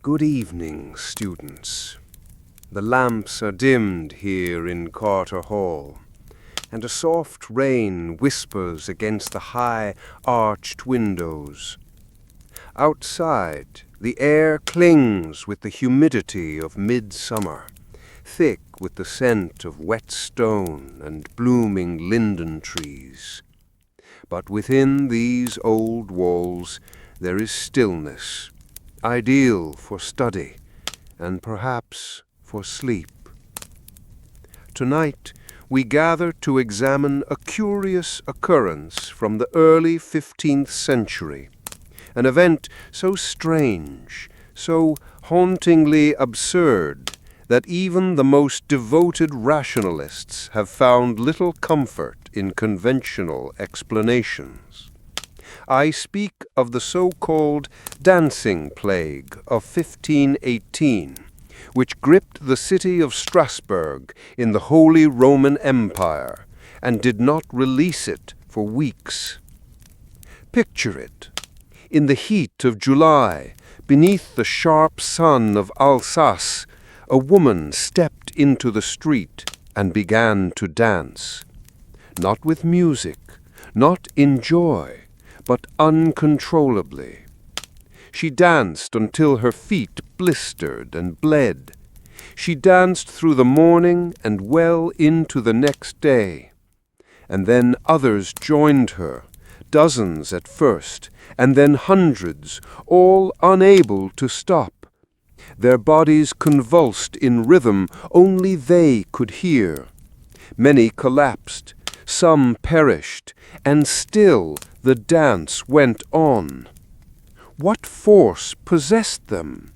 Good evening, students. The lamps are dimmed here in Carter Hall, and a soft rain whispers against the high, arched windows. Outside, the air clings with the humidity of midsummer, thick with the scent of wet stone and blooming linden trees. But within these old walls there is stillness, ideal for study and perhaps for sleep. Tonight we gather to examine a curious occurrence from the early 15th century, an event so strange, so hauntingly absurd, that even the most devoted rationalists have found little comfort in conventional explanations. I speak of the so-called dancing plague of 1518, which gripped the city of Strasbourg in the Holy Roman Empire and did not release it for weeks. Picture it. In the heat of July, beneath the sharp sun of Alsace, a woman stepped into the street and began to dance. Not with music, not in joy, but uncontrollably. She danced until her feet blistered and bled. She danced through the morning and well into the next day. And then others joined her, dozens at first, and then hundreds, all unable to stop. Their bodies convulsed in rhythm only they could hear. Many collapsed, some perished, and still the dance went on. What force possessed them?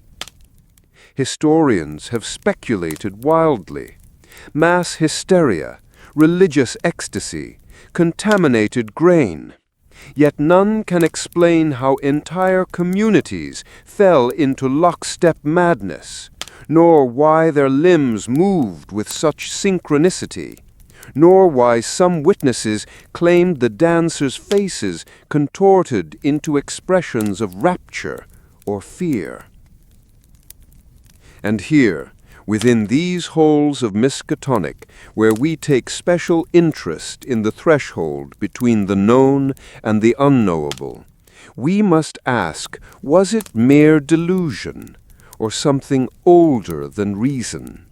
Historians have speculated wildly. Mass hysteria, religious ecstasy, contaminated grain. Yet none can explain how entire communities fell into lockstep madness, nor why their limbs moved with such synchronicity, nor why some witnesses claimed the dancers' faces contorted into expressions of rapture or fear. And here, within these halls of Miskatonic, where we take special interest in the threshold between the known and the unknowable, we must ask, was it mere delusion, or something older than reason?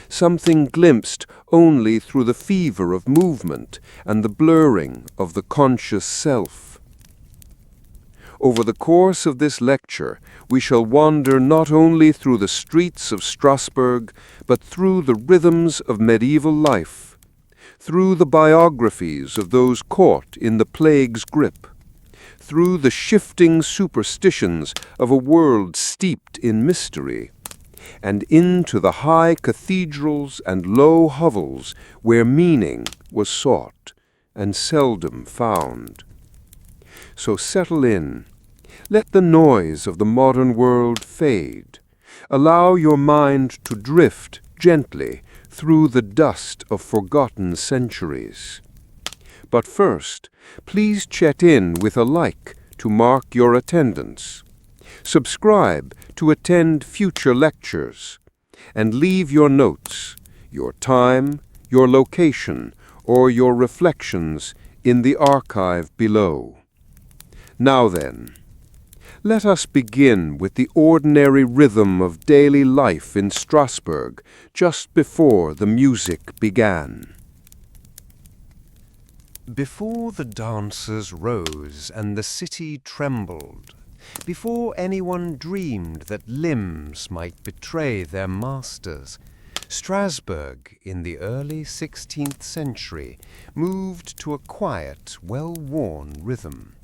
Something glimpsed only through the fever of movement and the blurring of the conscious self. Over the course of this lecture, we shall wander not only through the streets of Strasbourg, but through the rhythms of medieval life, through the biographies of those caught in the plague's grip, through the shifting superstitions of a world steeped in mystery, and into the high cathedrals and low hovels where meaning was sought and seldom found. So settle in. Let the noise of the modern world fade. Allow your mind to drift gently through the dust of forgotten centuries. But first, please check in with a like to mark your attendance. Subscribe to attend future lectures, and leave your notes, your time, your location, or your reflections in the archive below. Now then, let us begin with the ordinary rhythm of daily life in Strasbourg just before the music began. Before the dancers rose and the city trembled, before anyone dreamed that limbs might betray their masters, Strasbourg in the early 16th century moved to a quiet, well-worn rhythm.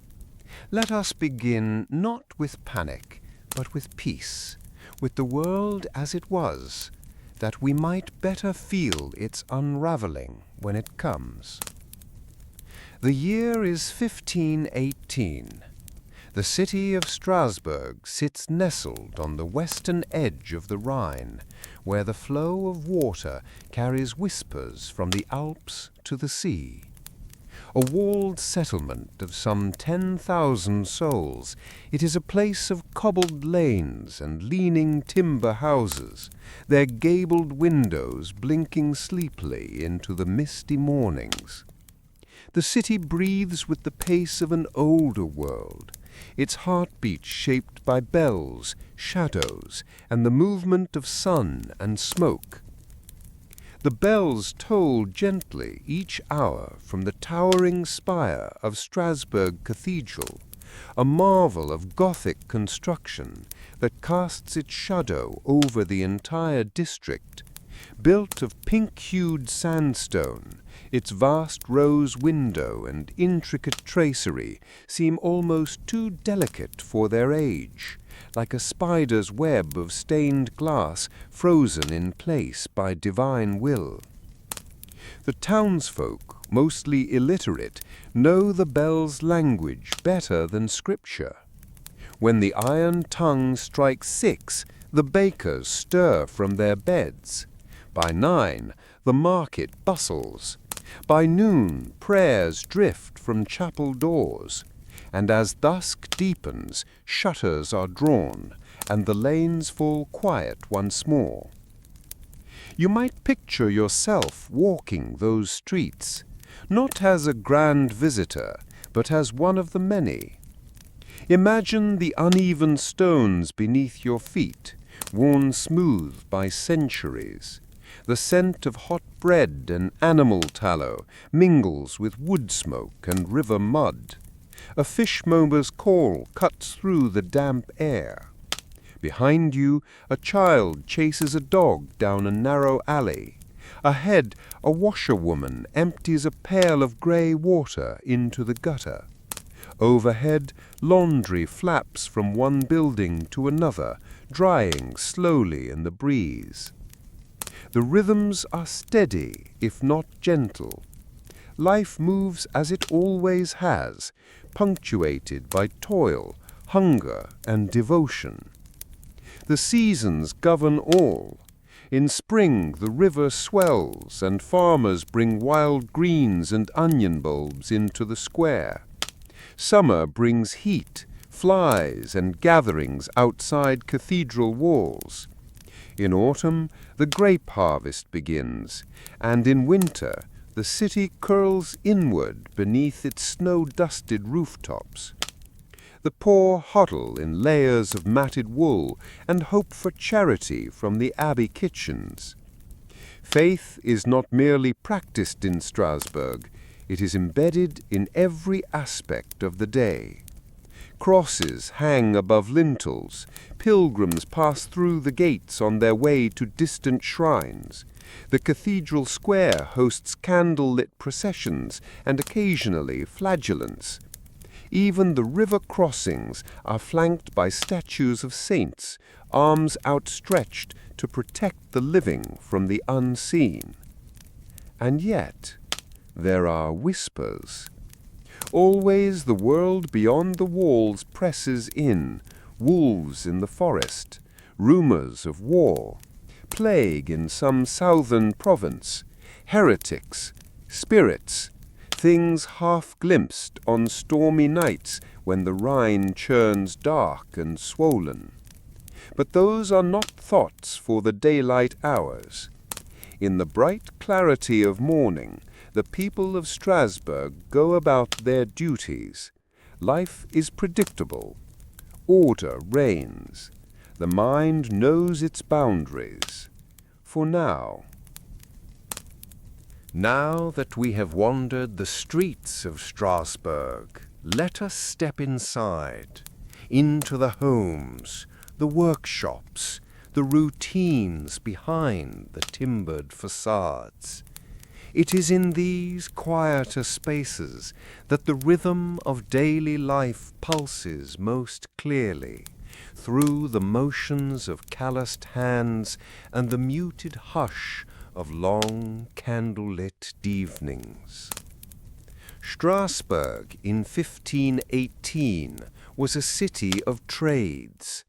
Let us begin not with panic, but with peace, with the world as it was, that we might better feel its unraveling when it comes. The year is 1518. The city of Strasbourg sits nestled on the western edge of the Rhine, where the flow of water carries whispers from the Alps to the sea. A walled settlement of some 10,000 souls, it is a place of cobbled lanes and leaning timber houses, their gabled windows blinking sleepily into the misty mornings. The city breathes with the pace of an older world, its heartbeat shaped by bells, shadows, and the movement of sun and smoke. The bells toll gently each hour from the towering spire of Strasbourg Cathedral, a marvel of Gothic construction that casts its shadow over the entire district. Built of pink-hued sandstone, its vast rose window and intricate tracery seem almost too delicate for their age, like a spider's web of stained glass frozen in place by divine will. The townsfolk, mostly illiterate, know the bell's language better than Scripture. When the iron tongue strikes 6, the bakers stir from their beds. By 9, the market bustles. By noon, prayers drift from chapel doors. And as dusk deepens, shutters are drawn, and the lanes fall quiet once more. You might picture yourself walking those streets, not as a grand visitor, but as one of the many. Imagine the uneven stones beneath your feet, worn smooth by centuries. The scent of hot bread and animal tallow mingles with wood smoke and river mud. A fishmonger's call cuts through the damp air. Behind you, a child chases a dog down a narrow alley. Ahead, a washerwoman empties a pail of grey water into the gutter. Overhead, laundry flaps from one building to another, drying slowly in the breeze. The rhythms are steady, if not gentle. Life moves as it always has, punctuated by toil, hunger, and devotion. The seasons govern all. In spring the river swells, and farmers bring wild greens and onion bulbs into the square. Summer brings heat, flies, and gatherings outside cathedral walls. In autumn the grape harvest begins, and in winter the city curls inward beneath its snow-dusted rooftops. The poor huddle in layers of matted wool and hope for charity from the abbey kitchens. Faith is not merely practiced in Strasbourg, it is embedded in every aspect of the day. Crosses hang above lintels, pilgrims pass through the gates on their way to distant shrines. The cathedral square hosts candle-lit processions and occasionally flagellants. Even the river crossings are flanked by statues of saints, arms outstretched to protect the living from the unseen. And yet, there are whispers. Always the world beyond the walls presses in, wolves in the forest, rumors of war, plague in some southern province, heretics, spirits, things half-glimpsed on stormy nights when the Rhine churns dark and swollen. But those are not thoughts for the daylight hours. In the bright clarity of morning, the people of Strasbourg go about their duties. Life is predictable. Order reigns. The mind knows its boundaries. For now. Now that we have wandered the streets of Strasbourg, let us step inside, into the homes, the workshops, the routines behind the timbered facades. It is in these quieter spaces that the rhythm of daily life pulses most clearly, through the motions of calloused hands and the muted hush of long candle-lit evenings. Strasbourg in 1518 was a city of trades.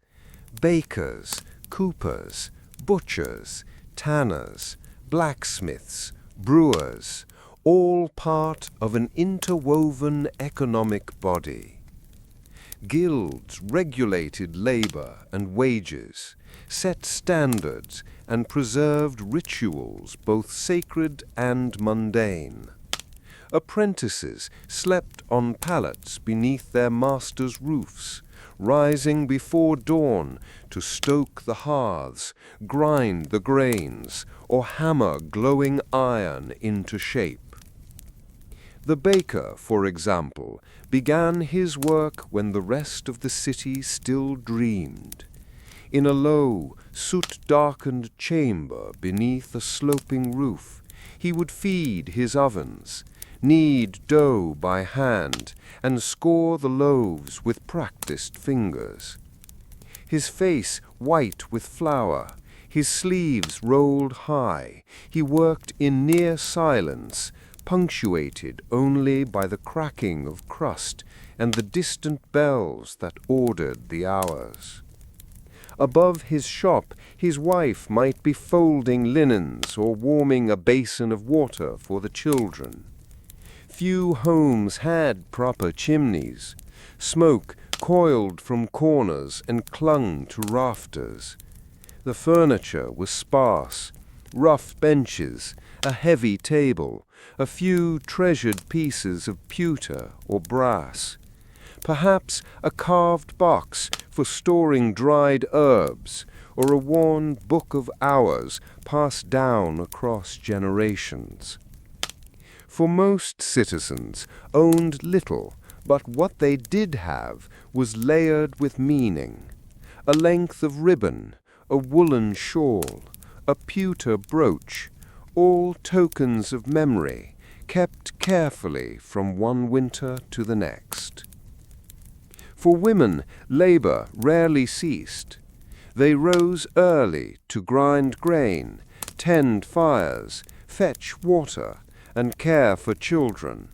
Bakers, coopers, butchers, tanners, blacksmiths, brewers, all part of an interwoven economic body. Guilds regulated labor and wages, set standards, and preserved rituals both sacred and mundane. Apprentices slept on pallets beneath their masters' roofs, rising before dawn to stoke the hearths, grind the grains, or hammer glowing iron into shape. The baker, for example, began his work when the rest of the city still dreamed. In a low, soot-darkened chamber beneath a sloping roof, he would feed his ovens, knead dough by hand, and score the loaves with practiced fingers. His face white with flour, his sleeves rolled high, he worked in near silence, punctuated only by the cracking of crust and the distant bells that ordered the hours. Above his shop his wife might be folding linens or warming a basin of water for the children. Few homes had proper chimneys. Smoke coiled from corners and clung to rafters. The furniture was sparse, rough benches, a heavy table, a few treasured pieces of pewter or brass, perhaps a carved box for storing dried herbs, or a worn book of hours passed down across generations. For most citizens owned little, but what they did have was layered with meaning. A length of ribbon, a woolen shawl, a pewter brooch, all tokens of memory, kept carefully from one winter to the next. For women, labor rarely ceased. They rose early to grind grain, tend fires, fetch water, and care for children.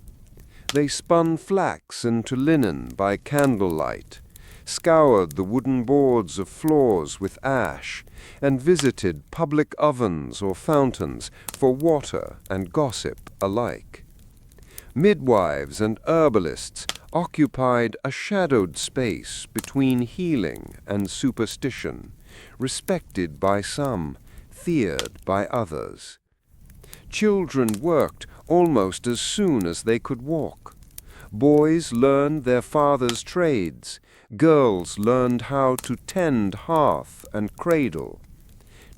They spun flax into linen by candlelight, scoured the wooden boards of floors with ash, and visited public ovens or fountains for water and gossip alike. Midwives and herbalists occupied a shadowed space between healing and superstition, respected by some, feared by others. Children worked almost as soon as they could walk. Boys learned their fathers' trades. Girls learned how to tend hearth and cradle.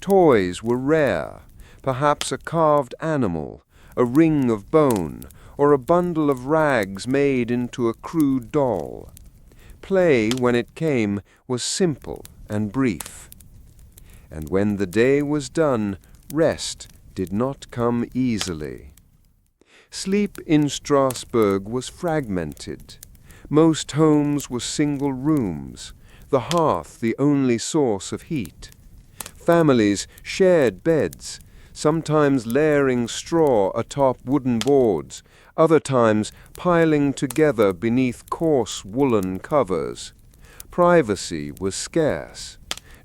Toys were rare, perhaps a carved animal, a ring of bone, or a bundle of rags made into a crude doll. Play, when it came, was simple and brief. And when the day was done, rest did not come easily. Sleep in Strasbourg was fragmented. Most homes were single rooms, the hearth the only source of heat. Families shared beds, sometimes layering straw atop wooden boards, other times piling together beneath coarse woolen covers. Privacy was scarce.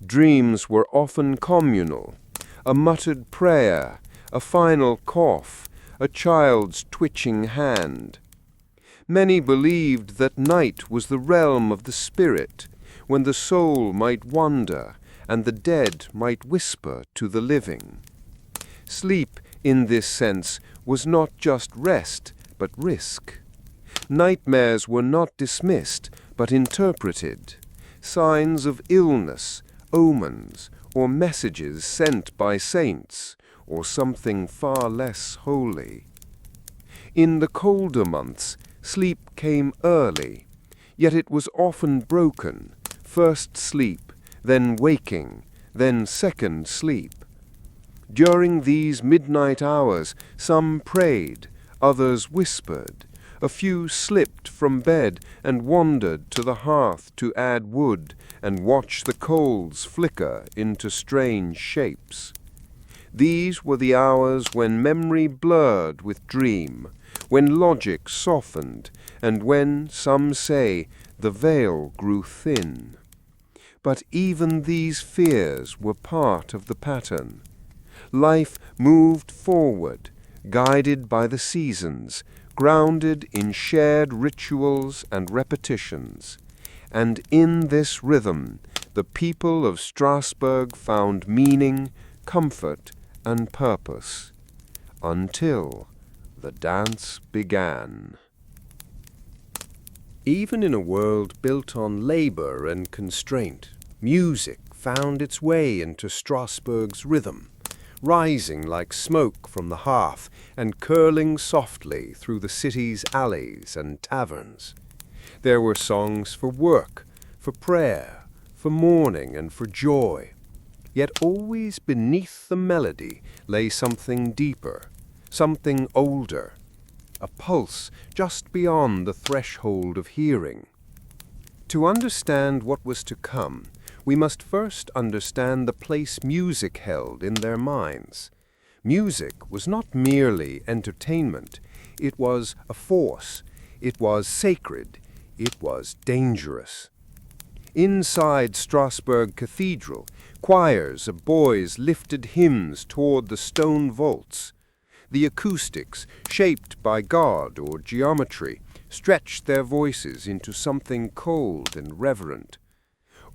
Dreams were often communal. A muttered prayer, a final cough, a child's twitching hand. Many believed that night was the realm of the spirit, when the soul might wander and the dead might whisper to the living. Sleep, in this sense, was not just rest, but risk. Nightmares were not dismissed, but interpreted. Signs of illness, omens, or messages sent by saints, or something far less holy. In the colder months, sleep came early, yet it was often broken, first sleep, then waking, then second sleep. During these midnight hours, some prayed, others whispered, a few slipped from bed and wandered to the hearth to add wood and watch the coals flicker into strange shapes. These were the hours when memory blurred with dream, when logic softened, and when, some say, the veil grew thin. But even these fears were part of the pattern. Life moved forward, guided by the seasons, grounded in shared rituals and repetitions. And in this rhythm, the people of Strasbourg found meaning, comfort, and purpose, until the dance began. Even in a world built on labor and constraint, music found its way into Strasbourg's rhythm, rising like smoke from the hearth and curling softly through the city's alleys and taverns. There were songs for work, for prayer, for mourning, and for joy. Yet always beneath the melody lay something deeper, something older, a pulse just beyond the threshold of hearing. To understand what was to come, we must first understand the place music held in their minds. Music was not merely entertainment. It was a force. It was sacred. It was dangerous. Inside Strasbourg Cathedral, choirs of boys lifted hymns toward the stone vaults. The acoustics, shaped by God or geometry, stretched their voices into something cold and reverent.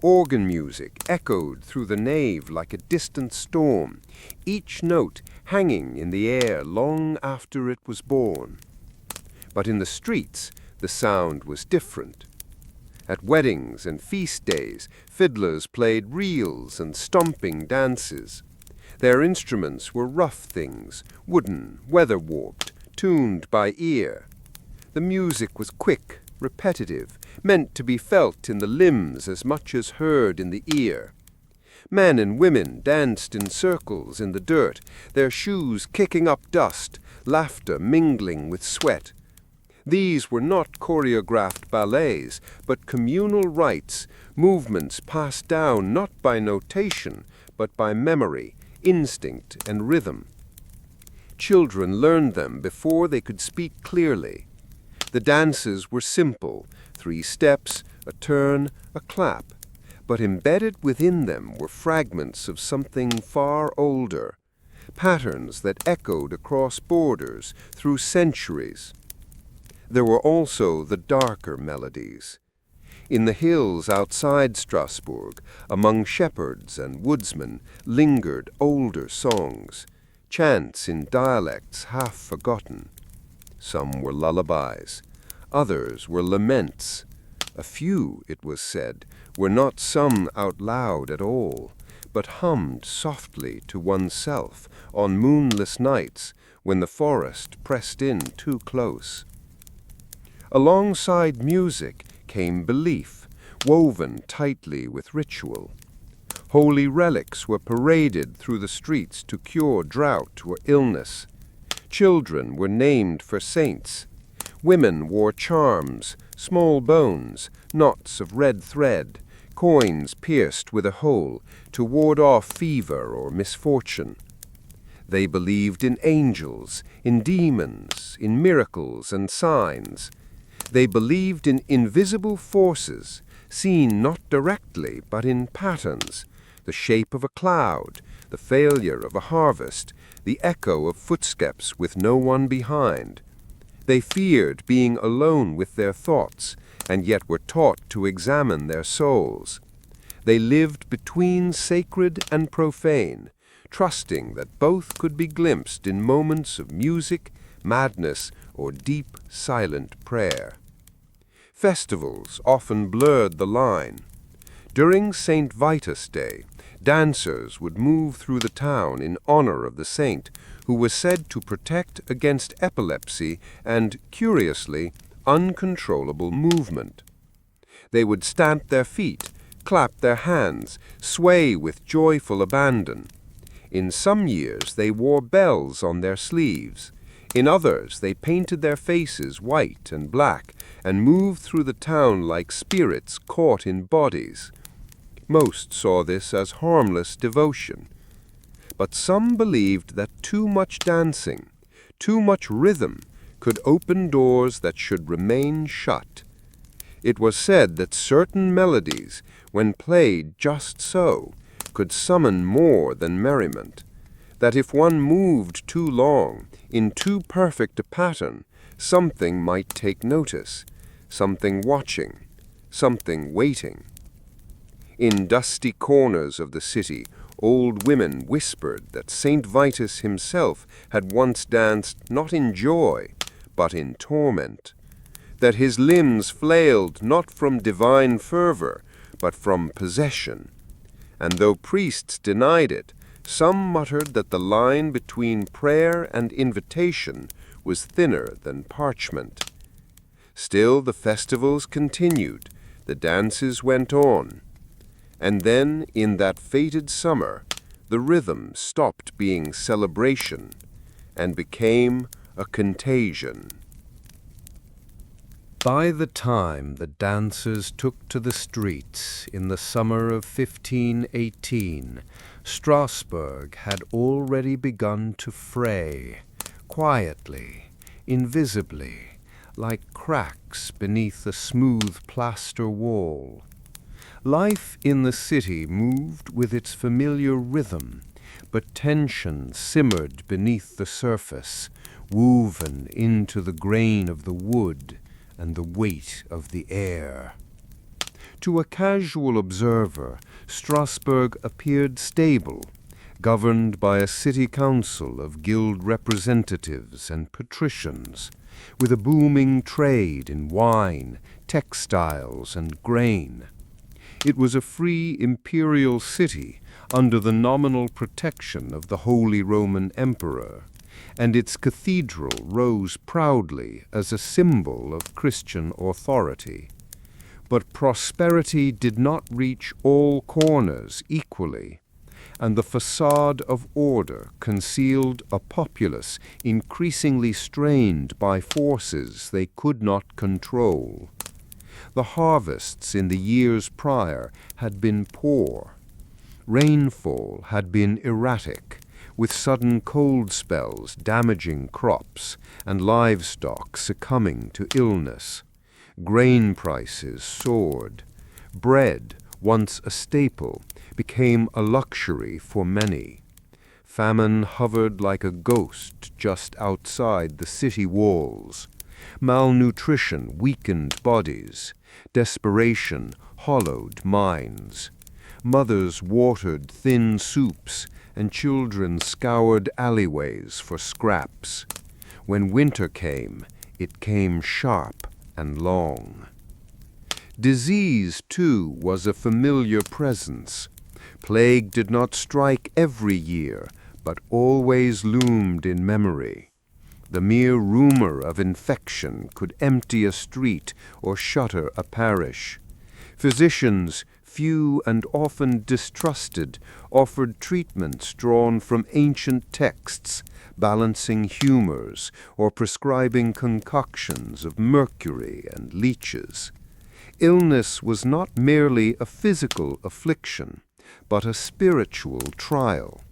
Organ music echoed through the nave like a distant storm, each note hanging in the air long after it was born. But in the streets, the sound was different. At weddings and feast days, fiddlers played reels and stomping dances. Their instruments were rough things, wooden, weather-warped, tuned by ear. The music was quick, repetitive, meant to be felt in the limbs as much as heard in the ear. Men and women danced in circles in the dirt, their shoes kicking up dust, laughter mingling with sweat. These were not choreographed ballets, but communal rites, movements passed down not by notation, but by memory, instinct, and rhythm. Children learned them before they could speak clearly. The dances were simple, 3 steps, a turn, a clap, but embedded within them were fragments of something far older, patterns that echoed across borders through centuries. There were also the darker melodies. In the hills outside Strasbourg, among shepherds and woodsmen, lingered older songs, chants in dialects half forgotten. Some were lullabies, others were laments. A few, it was said, were not sung out loud at all, but hummed softly to oneself on moonless nights when the forest pressed in too close. Alongside music came belief, woven tightly with ritual. Holy relics were paraded through the streets to cure drought or illness. Children were named for saints. Women wore charms, small bones, knots of red thread, coins pierced with a hole to ward off fever or misfortune. They believed in angels, in demons, in miracles and signs. They believed in invisible forces, seen not directly but in patterns, the shape of a cloud, the failure of a harvest, the echo of footsteps with no one behind. They feared being alone with their thoughts, and yet were taught to examine their souls. They lived between sacred and profane, trusting that both could be glimpsed in moments of music, madness, or deep, silent prayer. Festivals often blurred the line. During St. Vitus' Day, dancers would move through the town in honor of the saint, who was said to protect against epilepsy and, curiously, uncontrollable movement. They would stamp their feet, clap their hands, sway with joyful abandon. In some years they wore bells on their sleeves. In others they painted their faces white and black and moved through the town like spirits caught in bodies. Most saw this as harmless devotion. But some believed that too much dancing, too much rhythm, could open doors that should remain shut. It was said that certain melodies, when played just so, could summon more than merriment. that if one moved too long, in too perfect a pattern, something might take notice, something watching, something waiting. In dusty corners of the city, old women whispered that Saint Vitus himself had once danced not in joy, but in torment, that his limbs flailed not from divine fervor, but from possession. And though priests denied it, some muttered that the line between prayer and invitation was thinner than parchment. Still the festivals continued, the dances went on. And then, in that fated summer, the rhythm stopped being celebration and became a contagion. By the time the dancers took to the streets in the summer of 1518, Strasbourg had already begun to fray, quietly, invisibly, like cracks beneath a smooth plaster wall. Life in the city moved with its familiar rhythm, but tension simmered beneath the surface, woven into the grain of the wood and the weight of the air. To a casual observer, Strasbourg appeared stable, governed by a city council of guild representatives and patricians, with a booming trade in wine, textiles, and grain. It was a free imperial city under the nominal protection of the Holy Roman Emperor, and its cathedral rose proudly as a symbol of Christian authority. But prosperity did not reach all corners equally, and the facade of order concealed a populace increasingly strained by forces they could not control. The harvests in the years prior had been poor. Rainfall had been erratic, with sudden cold spells damaging crops and livestock succumbing to illness. Grain prices soared. Bread, once a staple, became a luxury for many. Famine hovered like a ghost just outside the city walls. Malnutrition weakened bodies. Desperation hollowed minds. Mothers watered thin soups, and children scoured alleyways for scraps. When winter came, it came sharp and long. Disease, too, was a familiar presence. Plague did not strike every year, but always loomed in memory. The mere rumor of infection could empty a street or shutter a parish. Physicians, few and often distrusted, offered treatments drawn from ancient texts, balancing humors or prescribing concoctions of mercury and leeches. Illness was not merely a physical affliction, but a spiritual trial.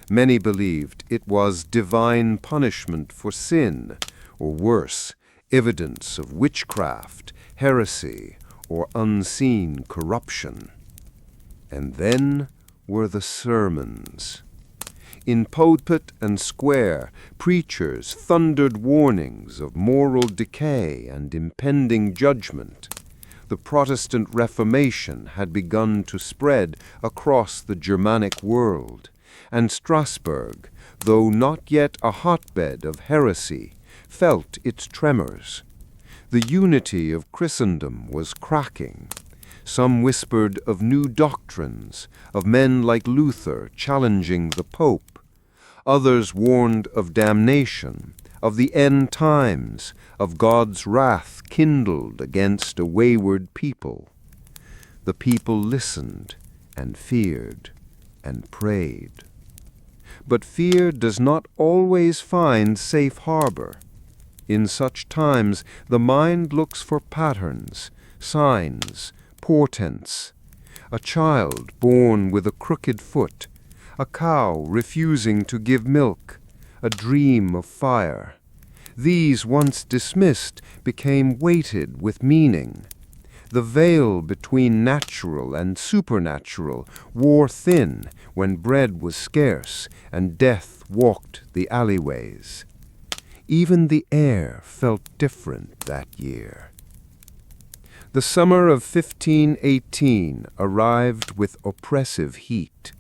Many believed it was divine punishment for sin, or worse, evidence of witchcraft, heresy, or unseen corruption. And then were the sermons. In pulpit and square, preachers thundered warnings of moral decay and impending judgment. The Protestant Reformation had begun to spread across the Germanic world, and Strasbourg, though not yet a hotbed of heresy, felt its tremors. The unity of Christendom was cracking. Some whispered of new doctrines, of men like Luther challenging the Pope. Others warned of damnation, of the end times, of God's wrath kindled against a wayward people. The people listened and feared and prayed. But fear does not always find safe harbor. In such times, the mind looks for patterns, signs, portents. A child born with a crooked foot, a cow refusing to give milk, a dream of fire. These, once dismissed, became weighted with meaning. The veil between natural and supernatural wore thin when bread was scarce and death walked the alleyways. Even the air felt different that year. The summer of 1518 arrived with oppressive heat.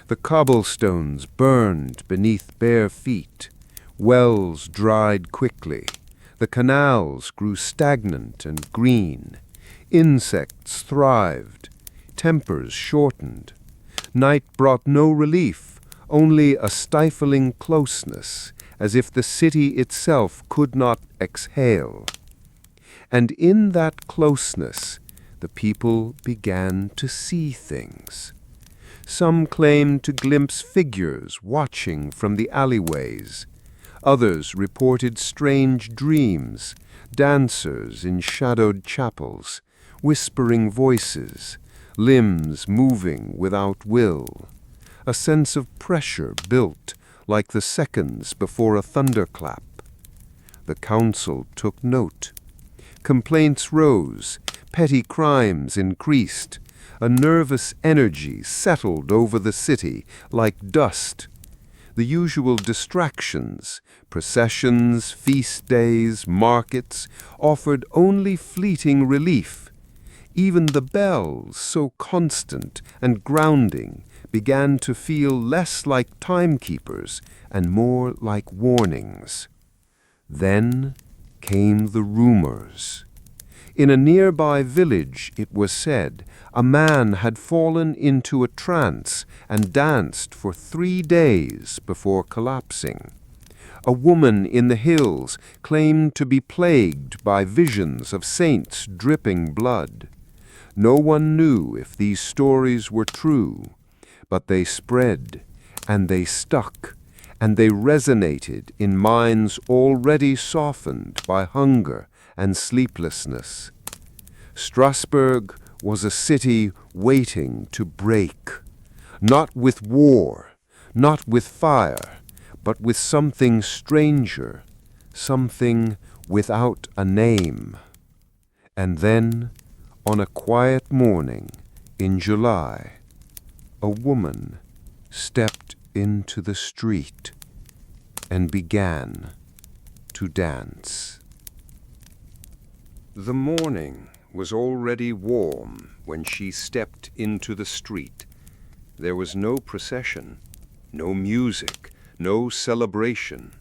The cobblestones burned beneath bare feet. Wells dried quickly. The canals grew stagnant and green. Insects thrived. Tempers shortened. Night brought no relief, only a stifling closeness, as if the city itself could not exhale. And in that closeness, the people began to see things. Some claimed to glimpse figures watching from the alleyways. Others reported strange dreams, dancers in shadowed chapels, whispering voices, limbs moving without will. A sense of pressure built like the seconds before a thunderclap. The council took note. Complaints rose, petty crimes increased. A nervous energy settled over the city like dust. The usual distractions, processions, feast days, markets, offered only fleeting relief. Even the bells, so constant and grounding, began to feel less like timekeepers and more like warnings. Then came the rumors. In a nearby village, it was said, a man had fallen into a trance and danced for 3 days before collapsing. A woman in the hills claimed to be plagued by visions of saints dripping blood. No one knew if these stories were true, but they spread, and they stuck, and they resonated in minds already softened by hunger and sleeplessness. Strasbourg was a city waiting to break, not with war, not with fire, but with something stranger, something without a name. And then, on a quiet morning in July, a woman stepped into the street and began to dance. The morning was already warm when she stepped into the street. There was no procession, no music, no celebration,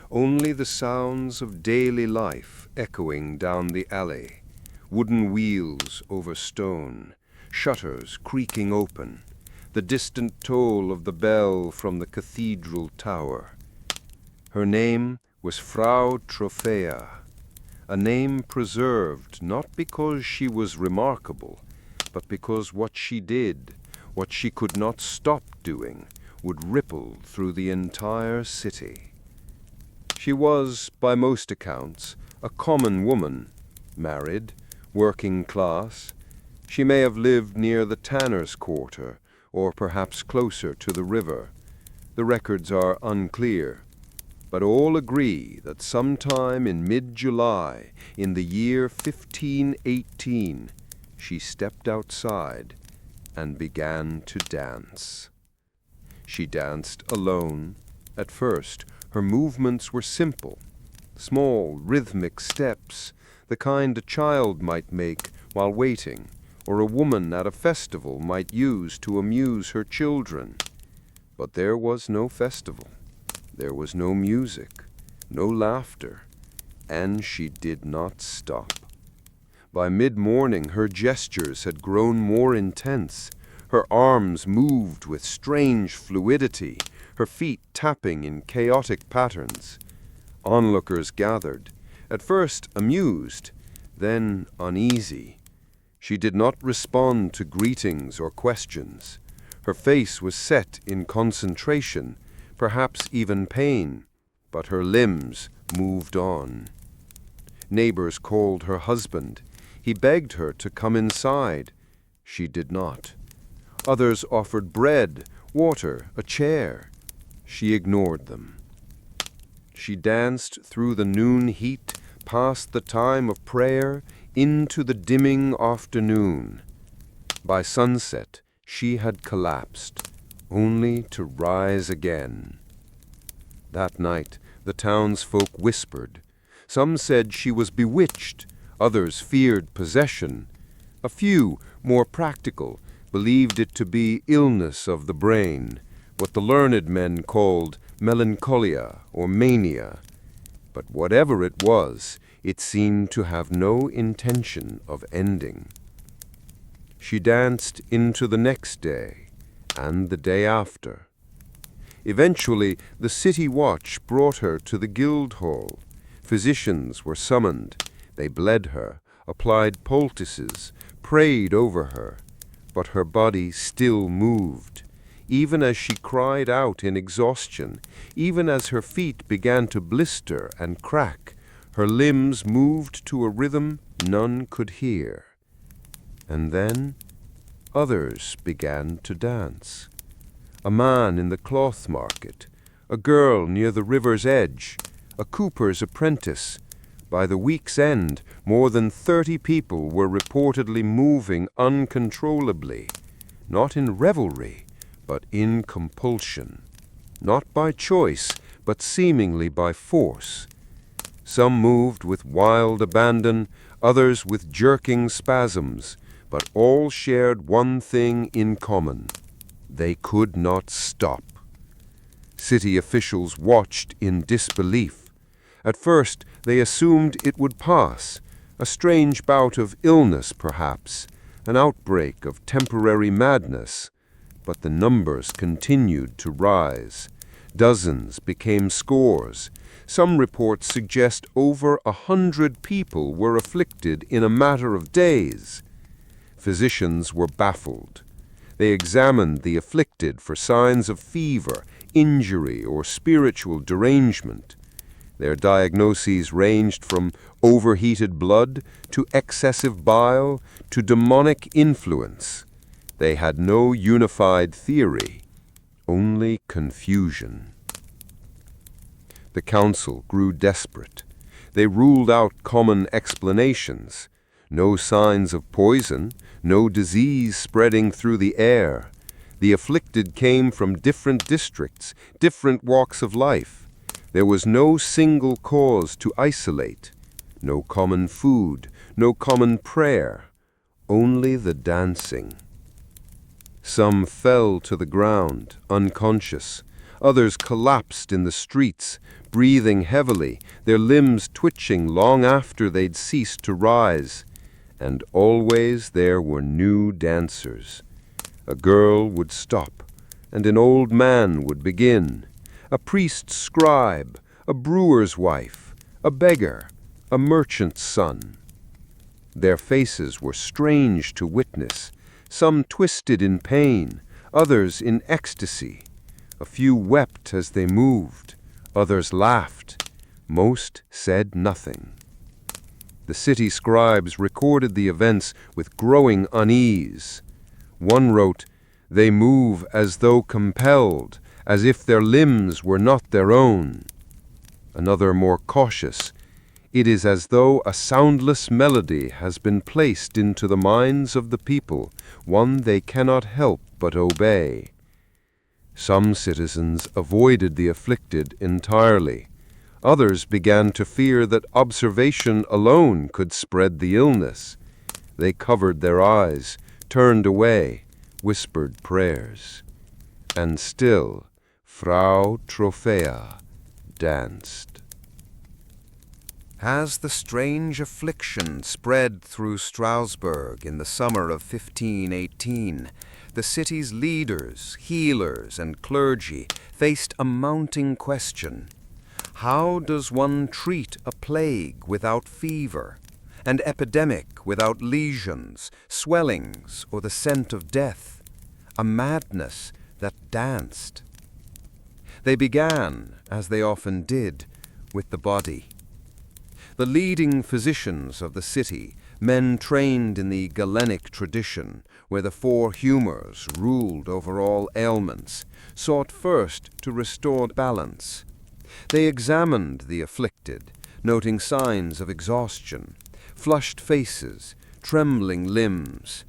only the sounds of daily life echoing down the alley, wooden wheels over stone, shutters creaking open, the distant toll of the bell from the cathedral tower. Her name was Frau Trophäa, a name preserved not because she was remarkable, but because what she did, what she could not stop doing, would ripple through the entire city. She was, by most accounts, a common woman, married, working class. She may have lived near the tanner's quarter, or perhaps closer to the river. The records are unclear, but all agree that sometime in mid-July, in the year 1518, she stepped outside and began to dance. She danced alone. At first, her movements were simple, small, rhythmic steps, the kind a child might make while waiting, or a woman at a festival might use to amuse her children. But there was no festival. There was no music, no laughter, and she did not stop. By mid-morning, her gestures had grown more intense. Her arms moved with strange fluidity, her feet tapping in chaotic patterns. Onlookers gathered, at first amused, then uneasy. She did not respond to greetings or questions. Her face was set in concentration, perhaps even pain, but her limbs moved on. Neighbors called her husband. He begged her to come inside. She did not. Others offered bread, water, a chair. She ignored them. She danced through the noon heat, past the time of prayer, into the dimming afternoon. By sunset, she had collapsed, only to rise again. That night, the townsfolk whispered. Some said she was bewitched, others feared possession. A few, more practical, believed it to be illness of the brain, what the learned men called melancholia or mania. But whatever it was, it seemed to have no intention of ending. She danced into the next day, and the day after. Eventually, the city watch brought her to the Guildhall. Physicians were summoned. They bled her, applied poultices, prayed over her. But her body still moved. Even as she cried out in exhaustion, even as her feet began to blister and crack, her limbs moved to a rhythm none could hear. And then others began to dance. A man in the cloth market, a girl near the river's edge, a cooper's apprentice. By the week's end, more than 30 people were reportedly moving uncontrollably, not in revelry, but in compulsion, not by choice, but seemingly by force. Some moved with wild abandon, others with jerking spasms, but all shared one thing in common. They could not stop. City officials watched in disbelief. At first, they assumed it would pass, a strange bout of illness perhaps, an outbreak of temporary madness. But the numbers continued to rise. Dozens became scores. Some reports suggest over 100 people were afflicted in a matter of days. Physicians were baffled. They examined the afflicted for signs of fever, injury, or spiritual derangement. Their diagnoses ranged from overheated blood to excessive bile to demonic influence. They had no unified theory, only confusion. The council grew desperate. They ruled out common explanations. No signs of poison, no disease spreading through the air. The afflicted came from different districts, different walks of life. There was no single cause to isolate, no common food, no common prayer, only the dancing. Some fell to the ground, unconscious. Others collapsed in the streets, breathing heavily, their limbs twitching long after they'd ceased to rise. And always there were new dancers. A girl would stop, and an old man would begin. A priest's scribe, a brewer's wife, a beggar, a merchant's son. Their faces were strange to witness, some twisted in pain, others in ecstasy. A few wept as they moved, others laughed, most said nothing. The city scribes recorded the events with growing unease. One wrote, "They move as though compelled, as if their limbs were not their own." Another, more cautious, "It is as though a soundless melody has been placed into the minds of the people, one they cannot help but obey." Some citizens avoided the afflicted entirely. Others began to fear that observation alone could spread the illness. They covered their eyes, turned away, whispered prayers. And still, Frau Trophäa danced. As the strange affliction spread through Strasbourg in the summer of 1518, the city's leaders, healers, and clergy faced a mounting question. How does one treat a plague without fever, an epidemic without lesions, swellings, or the scent of death, a madness that danced? They began, as they often did, with the body. The leading physicians of the city, men trained in the Galenic tradition, where the four humors ruled over all ailments, sought first to restore balance. They examined the afflicted, noting signs of exhaustion, flushed faces, trembling limbs.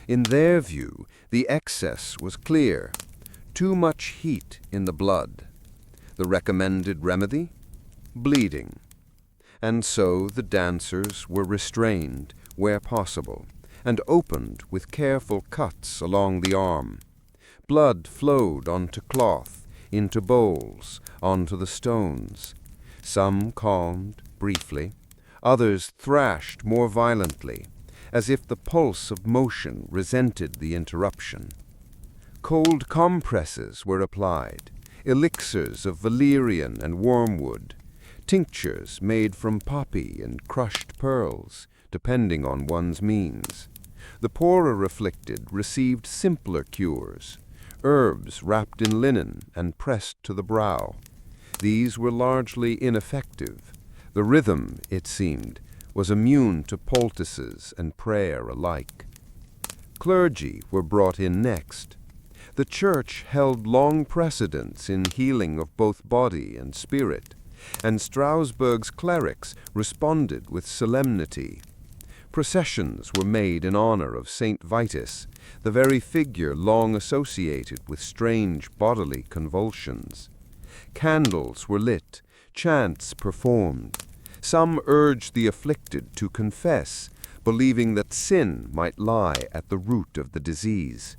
In their view, the excess was clear: too much heat in the blood. The recommended remedy? Bleeding. And so the dancers were restrained where possible, and opened with careful cuts along the arm. Blood flowed onto cloth, into bowls, onto the stones. Some calmed briefly, others thrashed more violently, as if the pulse of motion resented the interruption. Cold compresses were applied, elixirs of valerian and wormwood, tinctures made from poppy and crushed pearls, depending on one's means. The poorer afflicted received simpler cures, herbs wrapped in linen and pressed to the brow. These were largely ineffective. The rhythm, it seemed, was immune to poultices and prayer alike. Clergy were brought in next. The Church held long precedence in healing of both body and spirit, and Strasbourg's clerics responded with solemnity. Processions were made in honor of Saint Vitus, the very figure long associated with strange bodily convulsions. Candles were lit, chants performed. Some urged the afflicted to confess, believing that sin might lie at the root of the disease.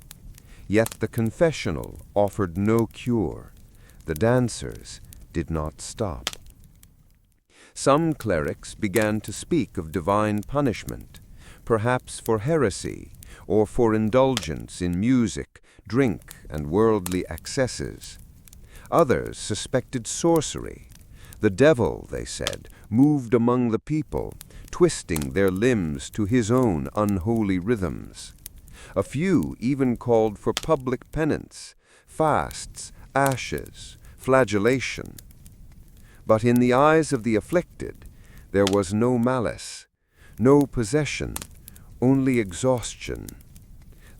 Yet the confessional offered no cure. The dancers did not stop. Some clerics began to speak of divine punishment, perhaps for heresy or for indulgence in music, drink, and worldly excesses. Others suspected sorcery. The devil, they said, moved among the people, twisting their limbs to his own unholy rhythms. A few even called for public penance, fasts, ashes, flagellation. But in the eyes of the afflicted, there was no malice, no possession, only exhaustion.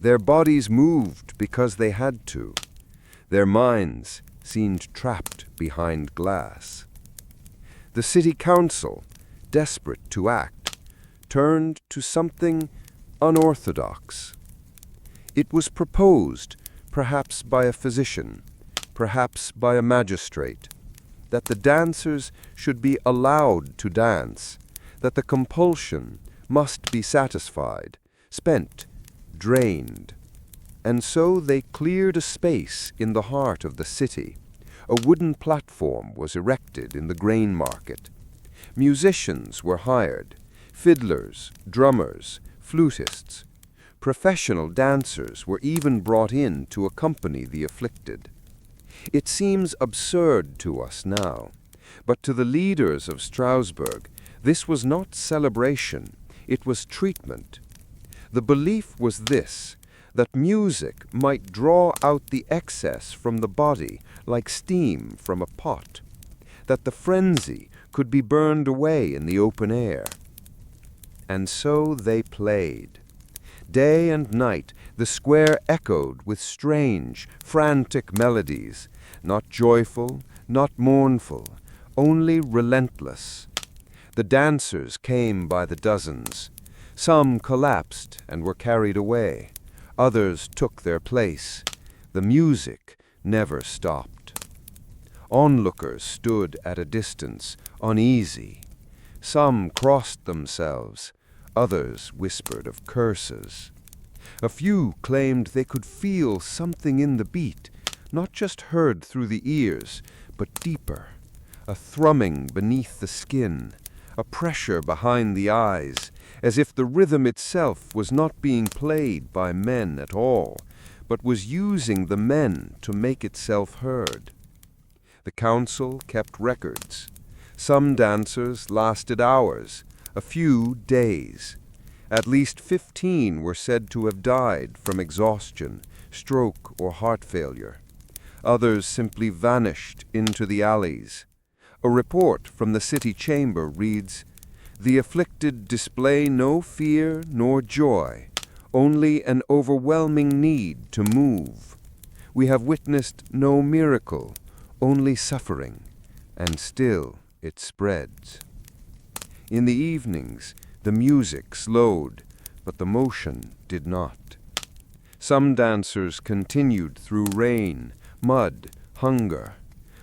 Their bodies moved because they had to. Their minds seemed trapped behind glass. The city council, desperate to act, turned to something unorthodox. It was proposed, perhaps by a physician, perhaps by a magistrate, that the dancers should be allowed to dance, that the compulsion must be satisfied, spent, drained. And so they cleared a space in the heart of the city. A wooden platform was erected in the grain market. Musicians were hired, fiddlers, drummers, flutists. Professional dancers were even brought in to accompany the afflicted. It seems absurd to us now, but to the leaders of Strasbourg, this was not celebration, it was treatment. The belief was this, that music might draw out the excess from the body like steam from a pot, that the frenzy could be burned away in the open air. And so they played. Day and night the square echoed with strange, frantic melodies, not joyful, not mournful, only relentless. The dancers came by the dozens. Some collapsed and were carried away. Others took their place. The music never stopped. Onlookers stood at a distance, uneasy. Some crossed themselves. Others whispered of curses. A few claimed they could feel something in the beat, not just heard through the ears, but deeper, a thrumming beneath the skin, a pressure behind the eyes, as if the rhythm itself was not being played by men at all, but was using the men to make itself heard. The council kept records. Some dancers lasted hours, a few days. At least 15 were said to have died from exhaustion, stroke, or heart failure. Others simply vanished into the alleys. A report from the city chamber reads, "The afflicted display no fear nor joy, only an overwhelming need to move. We have witnessed no miracle, only suffering, and still it spreads." In the evenings, The music slowed, but the motion did not. Some dancers continued through rain, mud, hunger.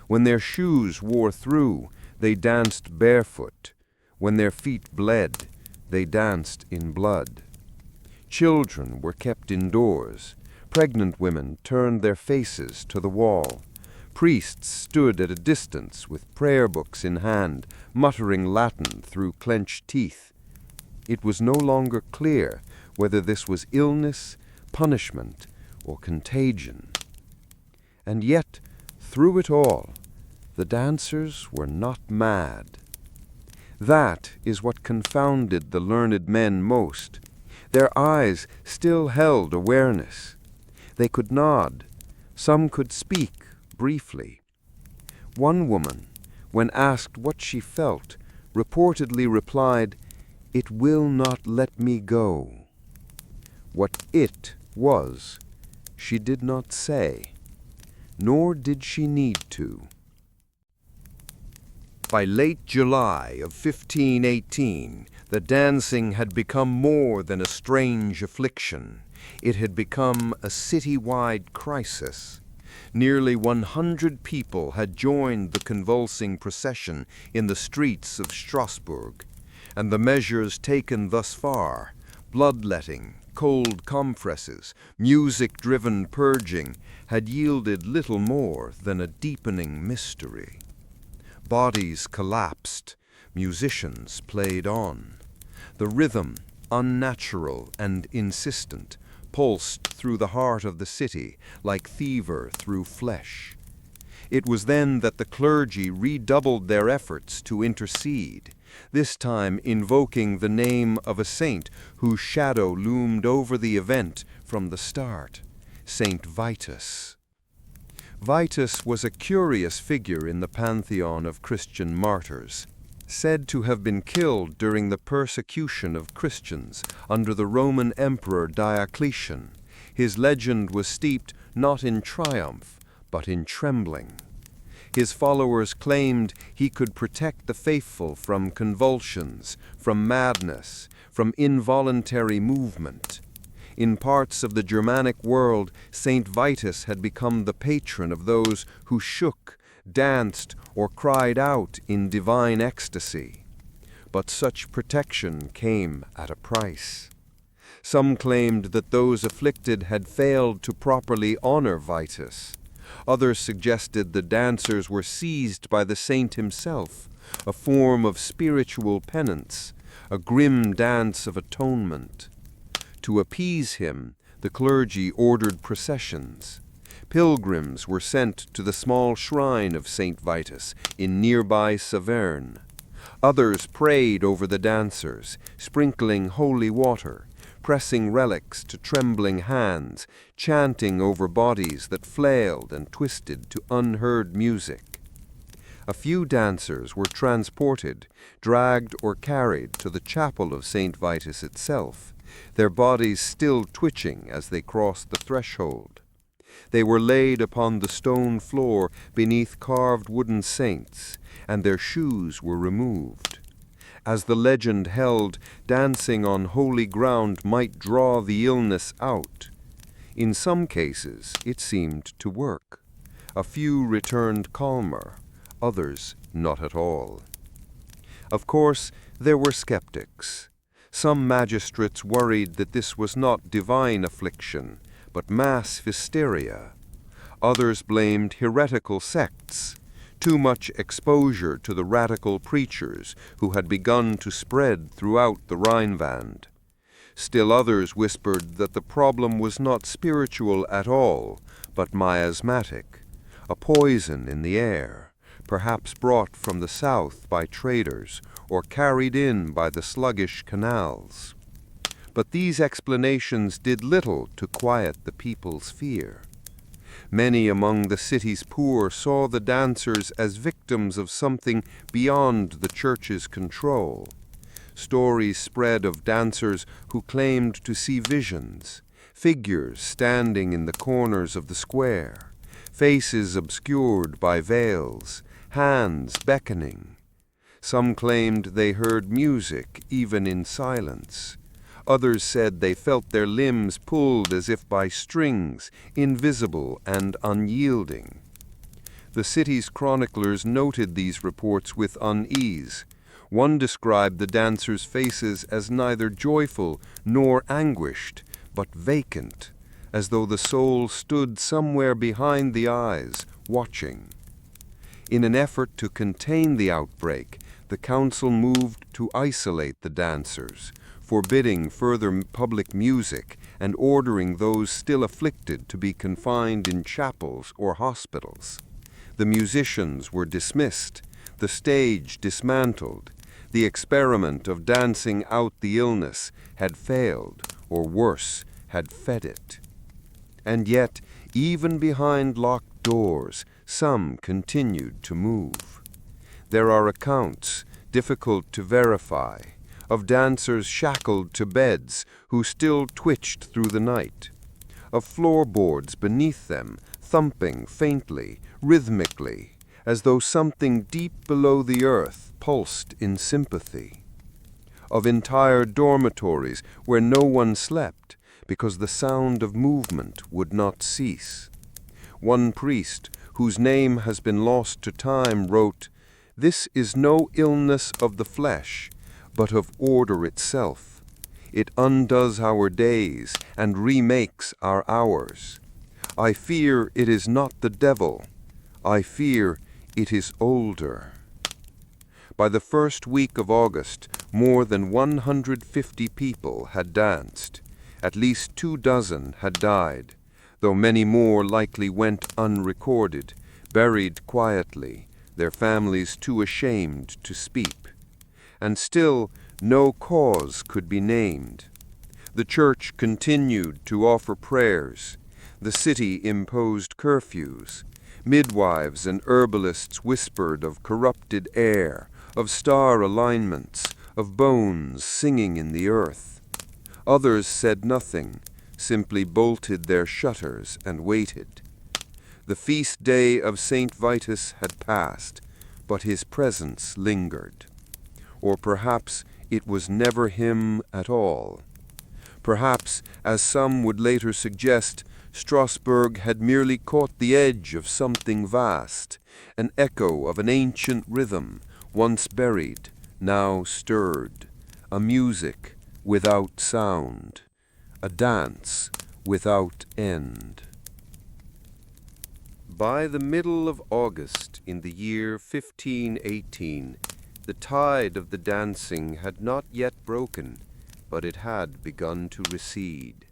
When their shoes wore through, they danced barefoot. When their feet bled, they danced in blood. Children were kept indoors. Pregnant women turned their faces to the wall. Priests stood at a distance with prayer books in hand, muttering Latin through clenched teeth. It was no longer clear whether this was illness, punishment, or contagion. And yet, through it all, the dancers were not mad. That is what confounded the learned men most. Their eyes still held awareness. They could nod. Some could speak briefly. One woman, when asked what she felt, reportedly replied, "It will not let me go." What it was, she did not say, nor did she need to. By late July of 1518, the dancing had become more than a strange affliction. It had become a city-wide crisis. Nearly 100 people had joined the convulsing procession in the streets of Strasbourg, and the measures taken thus far, bloodletting, cold compresses, music-driven purging, had yielded little more than a deepening mystery. Bodies collapsed, musicians played on. The rhythm, unnatural and insistent, pulsed through the heart of the city like fever through flesh. It was then that the clergy redoubled their efforts to intercede, this time invoking the name of a saint whose shadow loomed over the event from the start, Saint Vitus. Vitus was a curious figure in the pantheon of Christian martyrs, said to have been killed during the persecution of Christians under the Roman Emperor Diocletian. His legend was steeped not in triumph, but in trembling. His followers claimed he could protect the faithful from convulsions, from madness, from involuntary movement. In parts of the Germanic world, Saint Vitus had become the patron of those who shook, danced, or cried out in divine ecstasy. But such protection came at a price. Some claimed that those afflicted had failed to properly honor Vitus. Others suggested the dancers were seized by the saint himself, a form of spiritual penance, a grim dance of atonement. To appease him, the clergy ordered processions. Pilgrims were sent to the small shrine of Saint Vitus in nearby Saverne. Others prayed over the dancers, sprinkling holy water, pressing relics to trembling hands, chanting over bodies that flailed and twisted to unheard music. A few dancers were transported, dragged or carried to the chapel of Saint Vitus itself, their bodies still twitching as they crossed the threshold. They were laid upon the stone floor beneath carved wooden saints, and their shoes were removed. As the legend held, dancing on holy ground might draw the illness out. In some cases, it seemed to work. A few returned calmer, others not at all. Of course, there were skeptics. Some magistrates worried that this was not divine affliction, but mass hysteria. Others blamed heretical sects, too much exposure to the radical preachers who had begun to spread throughout the Rhineland. Still others whispered that the problem was not spiritual at all, but miasmatic, a poison in the air, perhaps brought from the south by traders or carried in by the sluggish canals. But these explanations did little to quiet the people's fear. Many among the city's poor saw the dancers as victims of something beyond the church's control. Stories spread of dancers who claimed to see visions, figures standing in the corners of the square, faces obscured by veils, hands beckoning. Some claimed they heard music even in silence. Others said they felt their limbs pulled as if by strings, invisible and unyielding. The city's chroniclers noted these reports with unease. One described the dancers' faces as neither joyful nor anguished, but vacant, as though the soul stood somewhere behind the eyes, watching. In an effort to contain the outbreak, the council moved to isolate the dancers, forbidding further public music and ordering those still afflicted to be confined in chapels or hospitals. The musicians were dismissed, the stage dismantled. The experiment of dancing out the illness had failed, or worse, had fed it. And yet, even behind locked doors, some continued to move. There are accounts, difficult to verify, of dancers shackled to beds who still twitched through the night, of floorboards beneath them thumping faintly, rhythmically, as though something deep below the earth pulsed in sympathy, of entire dormitories where no one slept because the sound of movement would not cease. One priest, whose name has been lost to time, wrote, "This is no illness of the flesh, but of order itself. It undoes our days and remakes our hours. I fear it is not the devil. I fear it is older." By the first week of August, more than 150 people had danced. At least 24 had died, though many more likely went unrecorded, buried quietly, their families too ashamed to speak. And still no cause could be named. The church continued to offer prayers. The city imposed curfews. Midwives and herbalists whispered of corrupted air, of star alignments, of bones singing in the earth. Others said nothing, simply bolted their shutters and waited. The feast day of St. Vitus had passed, but his presence lingered. Or perhaps it was never him at all. Perhaps, as some would later suggest, Strasbourg had merely caught the edge of something vast, an echo of an ancient rhythm, once buried, now stirred, a music without sound, a dance without end. By the middle of August in the year 1518, the tide of the dancing had not yet broken, but it had begun to recede.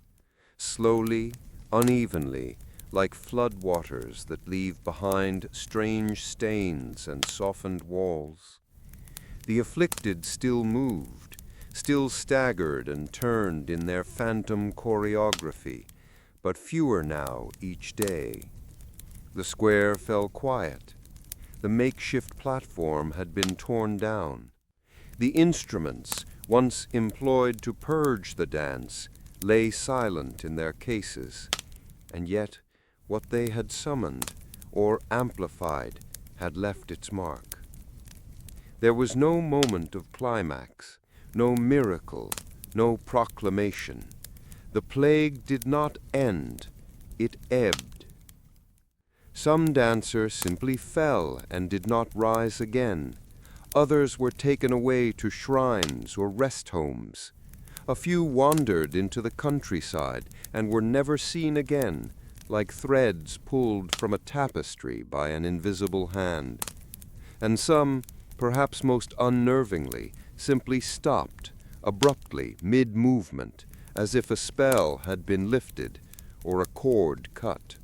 Slowly, unevenly, like flood waters that leave behind strange stains and softened walls. The afflicted still moved, still staggered and turned in their phantom choreography, but fewer now each day. The square fell quiet. The makeshift platform had been torn down. The instruments, once employed to purge the dance, lay silent in their cases, and yet what they had summoned or amplified had left its mark. There was no moment of climax, no miracle, no proclamation. The plague did not end, it ebbed. Some dancers simply fell and did not rise again. Others were taken away to shrines or rest homes. A few wandered into the countryside and were never seen again, like threads pulled from a tapestry by an invisible hand. And some, perhaps most unnervingly, simply stopped, abruptly, mid-movement, as if a spell had been lifted or a cord cut.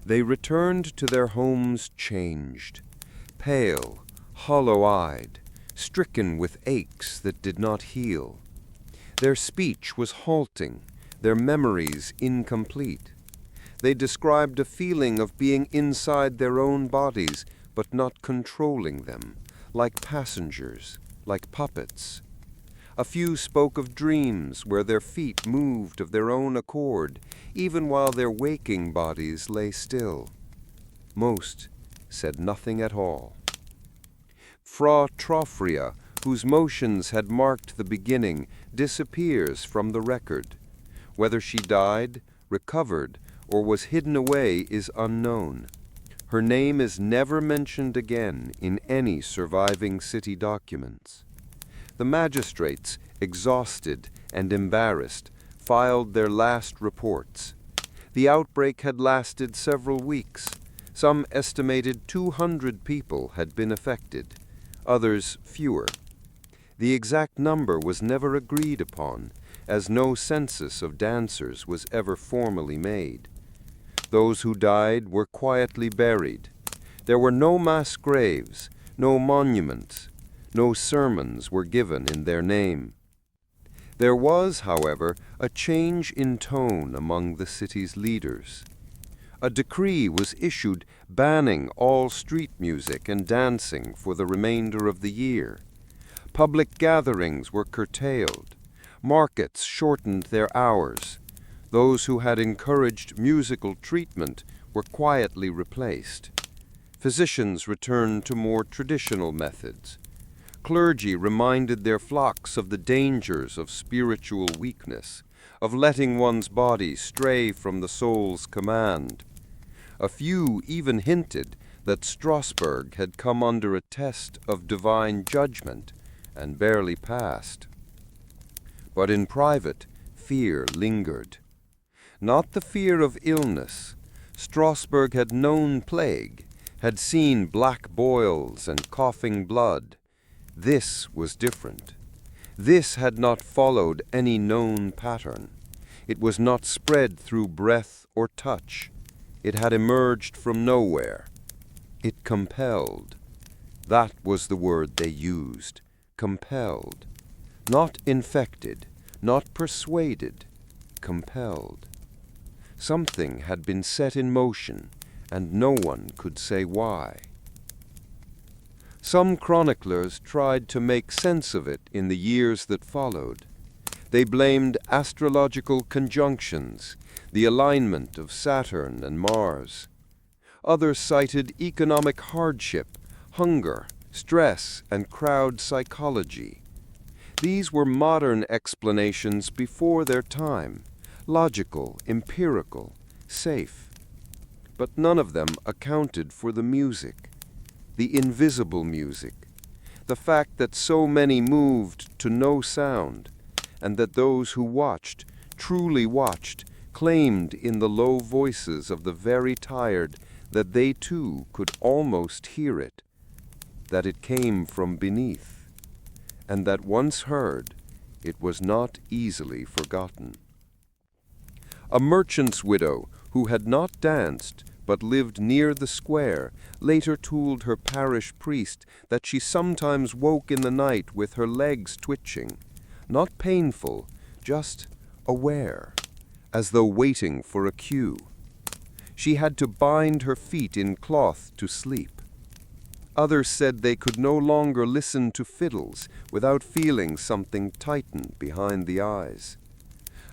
They returned to their homes changed, pale, hollow-eyed, stricken with aches that did not heal. Their speech was halting, their memories incomplete. They described a feeling of being inside their own bodies, but not controlling them, like passengers, like puppets. A few spoke of dreams where their feet moved of their own accord, even while their waking bodies lay still. Most said nothing at all. Fra Trofria, whose motions had marked the beginning, disappears from the record. Whether she died, recovered, or was hidden away is unknown. Her name is never mentioned again in any surviving city documents. The magistrates, exhausted and embarrassed, filed their last reports. The outbreak had lasted several weeks. Some estimated 200 people had been affected, others fewer. The exact number was never agreed upon, as no census of dancers was ever formally made. Those who died were quietly buried. There were no mass graves, no monuments, no sermons were given in their name. There was, however, a change in tone among the city's leaders. A decree was issued banning all street music and dancing for the remainder of the year. Public gatherings were curtailed. Markets shortened their hours. Those who had encouraged musical treatment were quietly replaced. Physicians returned to more traditional methods. Clergy reminded their flocks of the dangers of spiritual weakness, of letting one's body stray from the soul's command. A few even hinted that Strasbourg had come under a test of divine judgment and barely passed. But in private, fear lingered. Not the fear of illness. Strasbourg had known plague, had seen black boils and coughing blood. This was different. This had not followed any known pattern. It was not spread through breath or touch. It had emerged from nowhere. It compelled. That was the word they used. Compelled. Not infected, not persuaded. Compelled. Something had been set in motion, and no one could say why. Some chroniclers tried to make sense of it in the years that followed. They blamed astrological conjunctions, the alignment of Saturn and Mars. Others cited economic hardship, hunger, stress, and crowd psychology. These were modern explanations before their time, logical, empirical, safe. But none of them accounted for the music, the invisible music, the fact that so many moved to no sound, and that those who watched, truly watched, claimed in the low voices of the very tired that they too could almost hear it, that it came from beneath, and that once heard, it was not easily forgotten. A merchant's widow, who had not danced, but lived near the square, later told her parish priest that she sometimes woke in the night with her legs twitching, not painful, just aware, as though waiting for a cue. She had to bind her feet in cloth to sleep. Others said they could no longer listen to fiddles without feeling something tighten behind the eyes.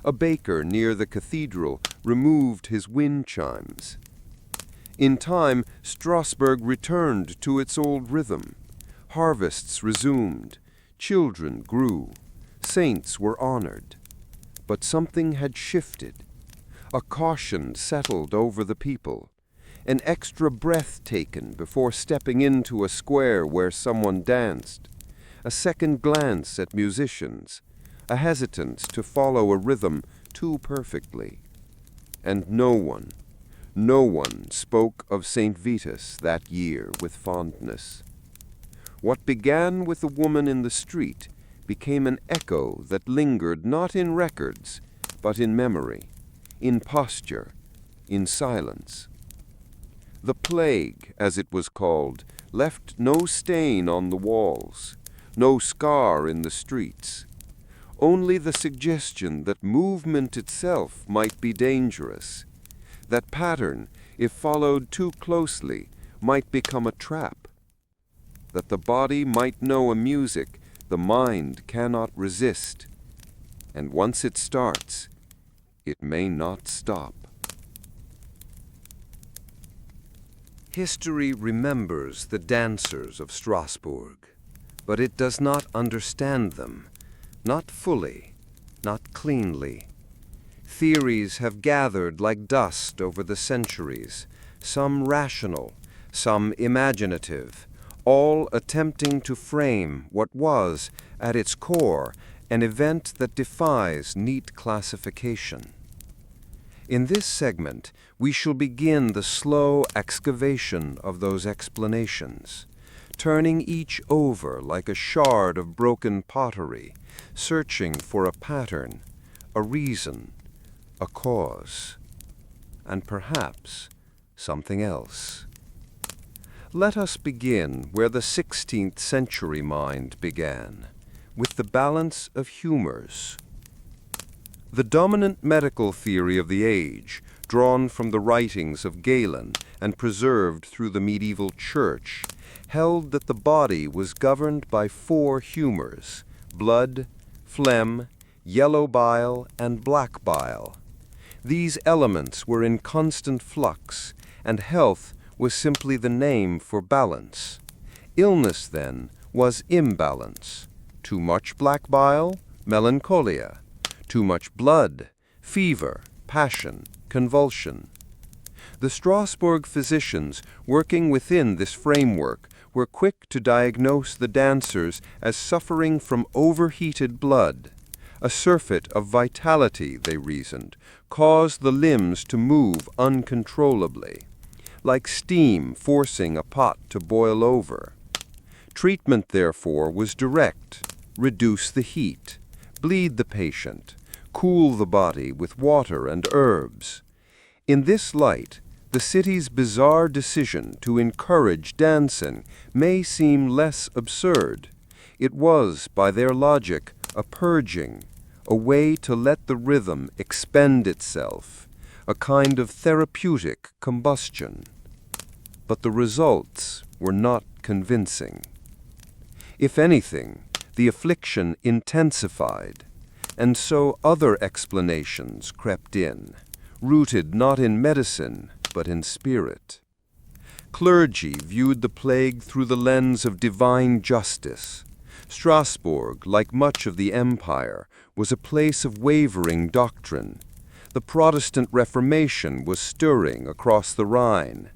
A baker near the cathedral removed his wind chimes. In time, Strasbourg returned to its old rhythm. Harvests resumed. Children grew. Saints were honored. But something had shifted. A caution settled over the people. An extra breath taken before stepping into a square where someone danced. A second glance at musicians. A hesitance to follow a rhythm too perfectly. And no one spoke of St. Vitus that year with fondness. What began with a woman in the street became an echo that lingered not in records, but in memory, in posture, in silence. The plague, as it was called, left no stain on the walls, no scar in the streets. Only the suggestion that movement itself might be dangerous, that pattern, if followed too closely, might become a trap, that the body might know a music the mind cannot resist, and once it starts, it may not stop. History remembers the dancers of Strasbourg, but it does not understand them, not fully, not cleanly. Theories have gathered like dust over the centuries, some rational, some imaginative, all attempting to frame what was, at its core, an event that defies neat classification. In this segment, we shall begin the slow excavation of those explanations, turning each over like a shard of broken pottery, searching for a pattern, a reason, a cause, and perhaps something else. Let us begin where the 16th-century mind began, with the balance of humors. The dominant medical theory of the age, drawn from the writings of Galen and preserved through the medieval church, held that the body was governed by 4 humors: blood, phlegm, yellow bile, and black bile. These elements were in constant flux, and health was simply the name for balance. Illness, then, was imbalance. Too much black bile, melancholia. Too much blood, fever, passion, convulsion. The Strasbourg physicians, working within this framework, were quick to diagnose the dancers as suffering from overheated blood. A surfeit of vitality, they reasoned, caused the limbs to move uncontrollably, like steam forcing a pot to boil over. Treatment, therefore, was direct: reduce the heat, bleed the patient, cool the body with water and herbs. In this light, the city's bizarre decision to encourage dancing may seem less absurd. It was, by their logic, a purging, a way to let the rhythm expend itself, a kind of therapeutic combustion. But the results were not convincing. If anything, the affliction intensified, and so other explanations crept in, rooted not in medicine, but in spirit. Clergy viewed the plague through the lens of divine justice. Strasbourg, like much of the empire, was a place of wavering doctrine. The Protestant Reformation was stirring across the Rhine.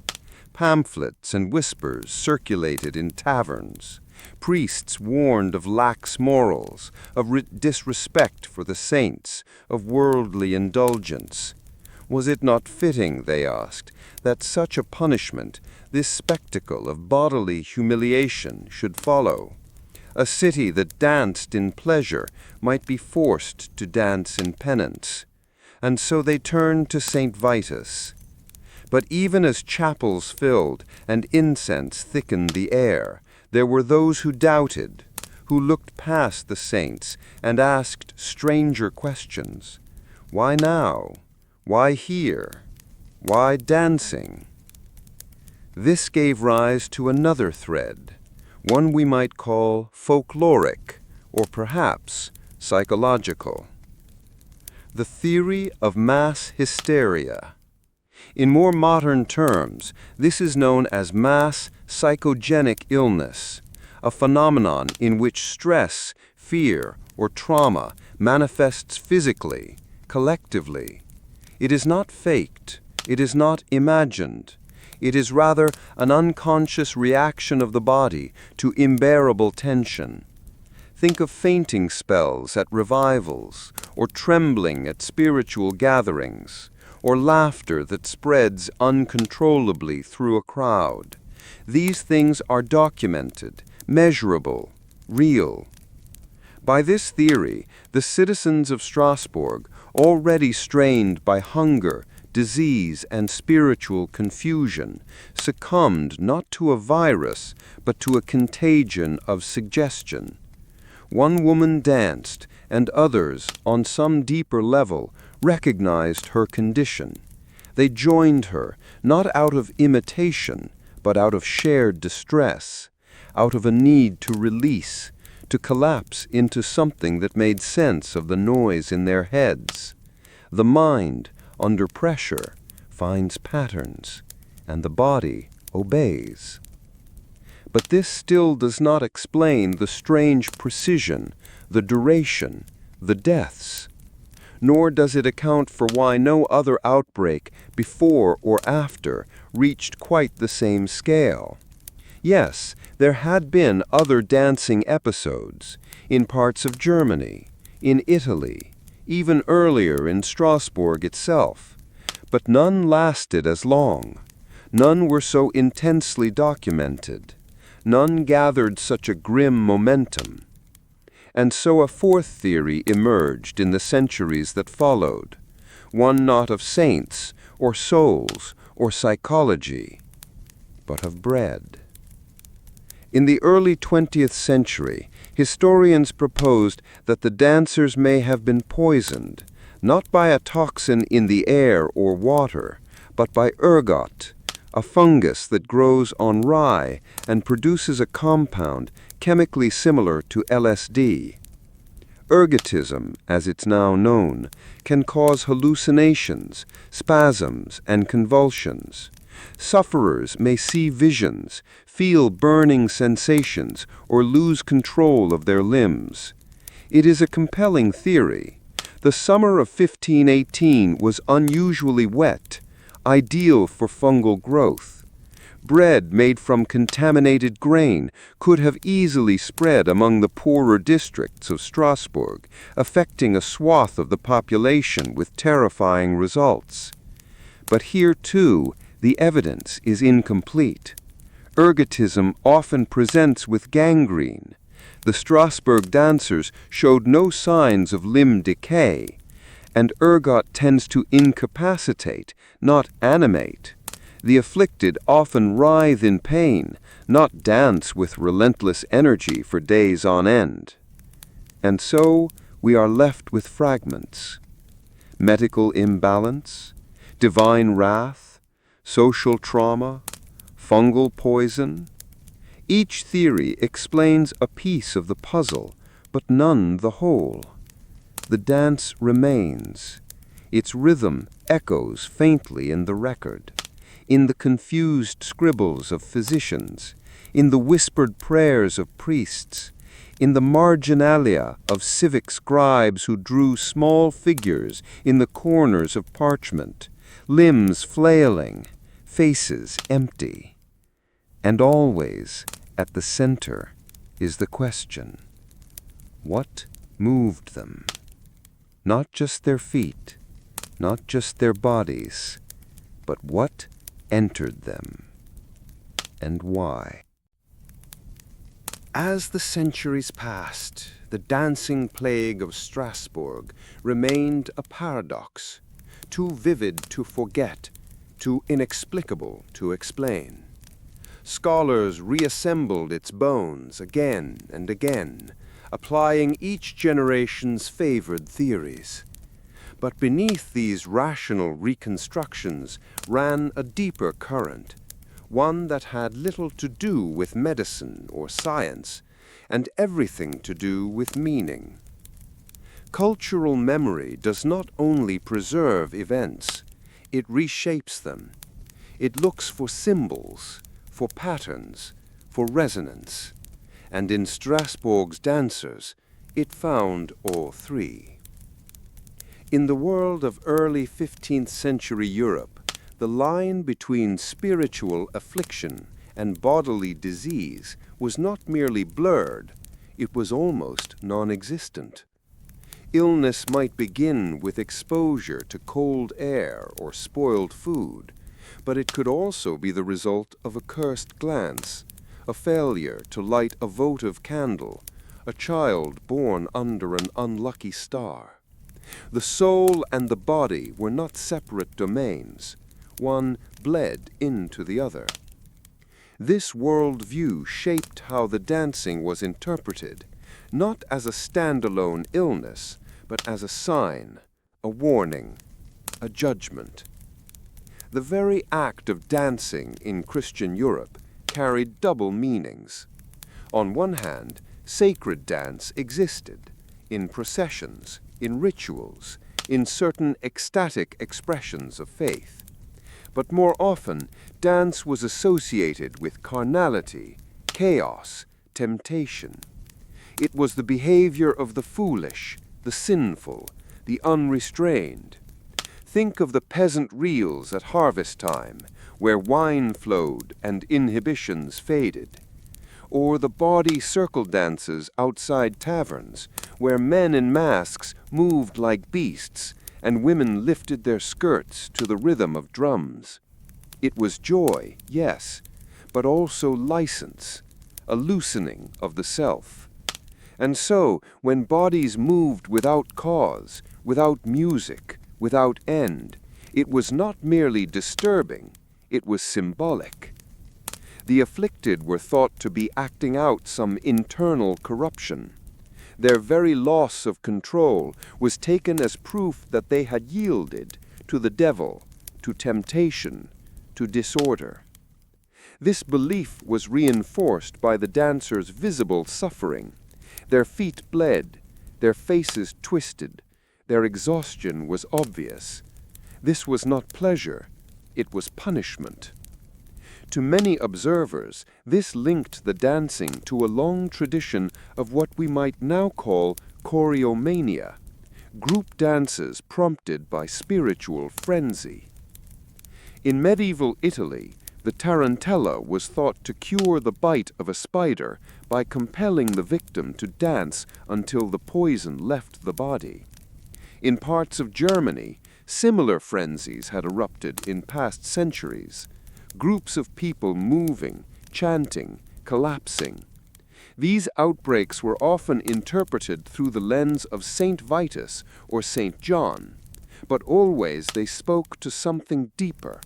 Pamphlets and whispers circulated in taverns. Priests warned of lax morals, of disrespect for the saints, of worldly indulgence. Was it not fitting, they asked, that such a punishment, this spectacle of bodily humiliation, should follow? A city that danced in pleasure might be forced to dance in penance. And so they turned to St. Vitus. But even as chapels filled and incense thickened the air, there were those who doubted, who looked past the saints and asked stranger questions. Why now? Why here? Why dancing? This gave rise to another thread, one we might call folkloric, or perhaps psychological. The theory of mass hysteria. In more modern terms, this is known as mass psychogenic illness, a phenomenon in which stress, fear, or trauma manifests physically, collectively. It is not faked, it is not imagined. It is rather an unconscious reaction of the body to unbearable tension. Think of fainting spells at revivals, or trembling at spiritual gatherings, or laughter that spreads uncontrollably through a crowd. These things are documented, measurable, real. By this theory, the citizens of Strasbourg, already strained by hunger, disease, and spiritual confusion, succumbed not to a virus, but to a contagion of suggestion. One woman danced, and others, on some deeper level, recognized her condition. They joined her, not out of imitation, but out of shared distress, out of a need to release, to collapse into something that made sense of the noise in their heads. The mind, under pressure, finds patterns, and the body obeys. But this still does not explain the strange precision, the duration, the deaths. Nor does it account for why no other outbreak before or after reached quite the same scale. Yes, there had been other dancing episodes in parts of Germany, in Italy, even earlier in Strasbourg itself, but none lasted as long. None were so intensely documented. None gathered such a grim momentum. And so a fourth theory emerged in the centuries that followed, one not of saints or souls or psychology, but of bread. In the early 20th century, historians proposed that the dancers may have been poisoned, not by a toxin in the air or water, but by ergot, a fungus that grows on rye and produces a compound chemically similar to LSD. Ergotism, as it's now known, can cause hallucinations, spasms, and convulsions. Sufferers may see visions, feel burning sensations, or lose control of their limbs. It is a compelling theory. The summer of 1518 was unusually wet, ideal for fungal growth. Bread made from contaminated grain could have easily spread among the poorer districts of Strasbourg, affecting a swath of the population with terrifying results. But here, too, the evidence is incomplete. Ergotism often presents with gangrene. The Strasbourg dancers showed no signs of limb decay, and ergot tends to incapacitate, not animate. The afflicted often writhe in pain, not dance with relentless energy for days on end. And so we are left with fragments. Medical imbalance, divine wrath, social trauma, fungal poison. Each theory explains a piece of the puzzle, but none the whole. The dance remains. Its rhythm echoes faintly in the record, in the confused scribbles of physicians, in the whispered prayers of priests, in the marginalia of civic scribes who drew small figures in the corners of parchment, limbs flailing, faces empty. And always, at the center, is the question: what moved them? Not just their feet, not just their bodies, but what entered them, and why. As the centuries passed, the dancing plague of Strasbourg remained a paradox, too vivid to forget, too inexplicable to explain. Scholars reassembled its bones again and again, applying each generation's favored theories. But beneath these rational reconstructions ran a deeper current, one that had little to do with medicine or science, and everything to do with meaning. Cultural memory does not only preserve events, it reshapes them. It looks for symbols, for patterns, for resonance. And in Strasbourg's dancers, it found all three. In the world of early 15th century Europe, the line between spiritual affliction and bodily disease was not merely blurred, it was almost non-existent. Illness might begin with exposure to cold air or spoiled food, but it could also be the result of a cursed glance, a failure to light a votive candle, a child born under an unlucky star. The soul and the body were not separate domains. One bled into the other. This worldview shaped how the dancing was interpreted, not as a standalone illness, but as a sign, a warning, a judgment. The very act of dancing in Christian Europe carried double meanings. On one hand, sacred dance existed, in processions, in rituals, in certain ecstatic expressions of faith. But more often, dance was associated with carnality, chaos, temptation. It was the behavior of the foolish, the sinful, the unrestrained. Think of the peasant reels at harvest time, where wine flowed and inhibitions faded. Or the bawdy circle dances outside taverns, where men in masks moved like beasts, and women lifted their skirts to the rhythm of drums. It was joy, yes, but also license, a loosening of the self. And so, when bodies moved without cause, without music, without end, it was not merely disturbing, it was symbolic. The afflicted were thought to be acting out some internal corruption. Their very loss of control was taken as proof that they had yielded to the devil, to temptation, to disorder. This belief was reinforced by the dancers' visible suffering. Their feet bled, their faces twisted, their exhaustion was obvious. This was not pleasure, it was punishment. To many observers, this linked the dancing to a long tradition of what we might now call choreomania, group dances prompted by spiritual frenzy. In medieval Italy, the tarantella was thought to cure the bite of a spider by compelling the victim to dance until the poison left the body. In parts of Germany, similar frenzies had erupted in past centuries. Groups of people moving, chanting, collapsing. These outbreaks were often interpreted through the lens of Saint Vitus or Saint John, but always they spoke to something deeper,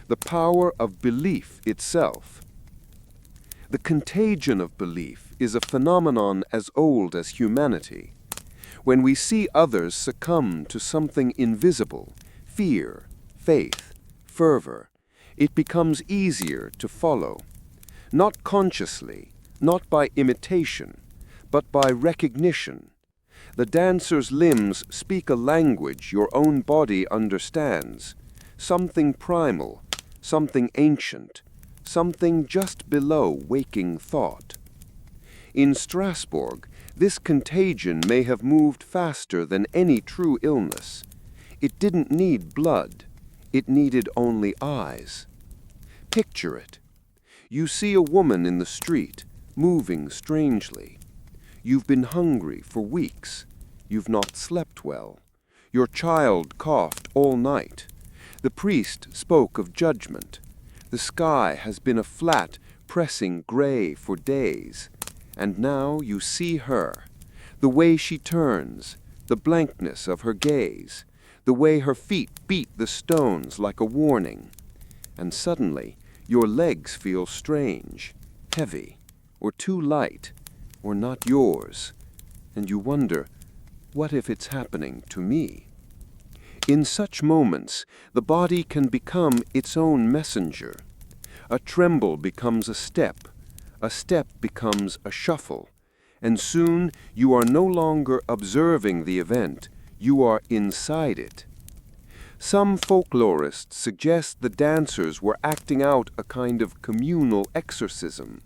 the power of belief itself. The contagion of belief is a phenomenon as old as humanity. When we see others succumb to something invisible, fear, faith, fervor, it becomes easier to follow, not consciously, not by imitation, but by recognition. The dancer's limbs speak a language your own body understands, something primal, something ancient, something just below waking thought. In Strasbourg, this contagion may have moved faster than any true illness. It didn't need blood. It needed only eyes. Picture it. You see a woman in the street, moving strangely. You've been hungry for weeks. You've not slept well. Your child coughed all night. The priest spoke of judgment. The sky has been a flat, pressing gray for days. And now you see her. The way she turns, the blankness of her gaze, the way her feet beat the stones like a warning. And suddenly, your legs feel strange, heavy, or too light, or not yours. And you wonder, what if it's happening to me? In such moments, the body can become its own messenger. A tremble becomes a step becomes a shuffle, and soon you are no longer observing the event, you are inside it. Some folklorists suggest the dancers were acting out a kind of communal exorcism.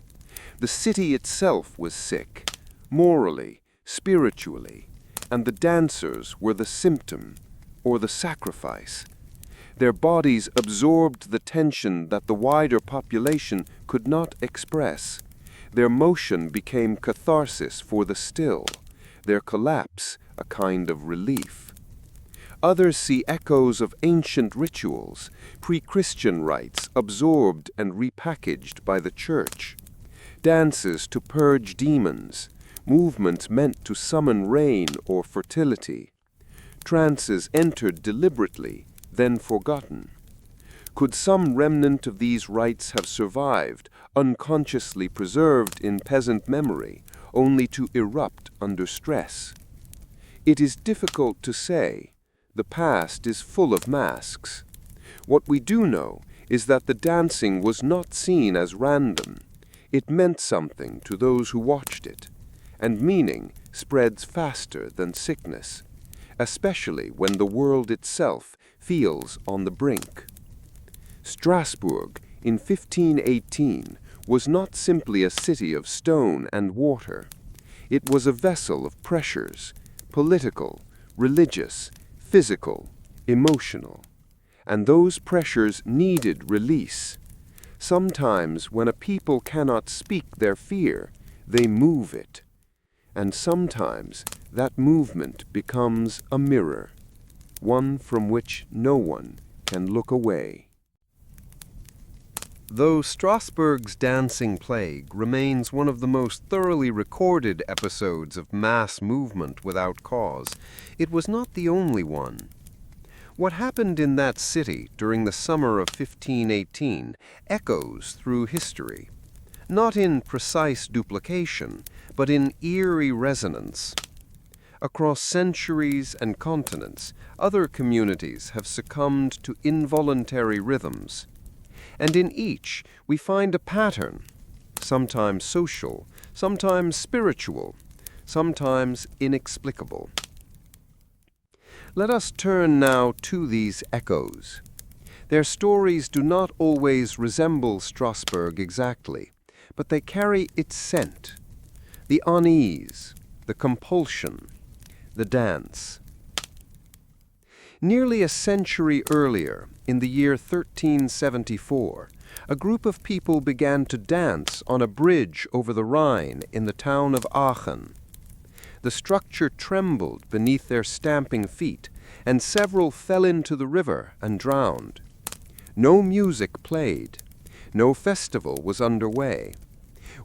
The city itself was sick, morally, spiritually, and the dancers were the symptom, or the sacrifice. Their bodies absorbed the tension that the wider population could not express. Their motion became catharsis for the still, their collapse a kind of relief. Others see echoes of ancient rituals, pre-Christian rites absorbed and repackaged by the church. Dances to purge demons, movements meant to summon rain or fertility. Trances entered deliberately, then forgotten. Could some remnant of these rites have survived, unconsciously preserved in peasant memory, only to erupt under stress? It is difficult to say. The past is full of masks. What we do know is that the dancing was not seen as random. It meant something to those who watched it, and meaning spreads faster than sickness, especially when the world itself feels on the brink. Strasbourg, in 1518, was not simply a city of stone and water. It was a vessel of pressures, political, religious, physical, emotional. And those pressures needed release. Sometimes when a people cannot speak their fear, they move it. And sometimes that movement becomes a mirror, one from which no one can look away. Though Strasbourg's dancing plague remains one of the most thoroughly recorded episodes of mass movement without cause, it was not the only one. What happened in that city during the summer of 1518 echoes through history, not in precise duplication, but in eerie resonance. Across centuries and continents, other communities have succumbed to involuntary rhythms. And in each, we find a pattern, sometimes social, sometimes spiritual, sometimes inexplicable. Let us turn now to these echoes. Their stories do not always resemble Strasbourg exactly, but they carry its scent, the unease, the compulsion, the dance. Nearly a century earlier, in the year 1374, a group of people began to dance on a bridge over the Rhine in the town of Aachen. The structure trembled beneath their stamping feet, and several fell into the river and drowned. No music played. No festival was underway.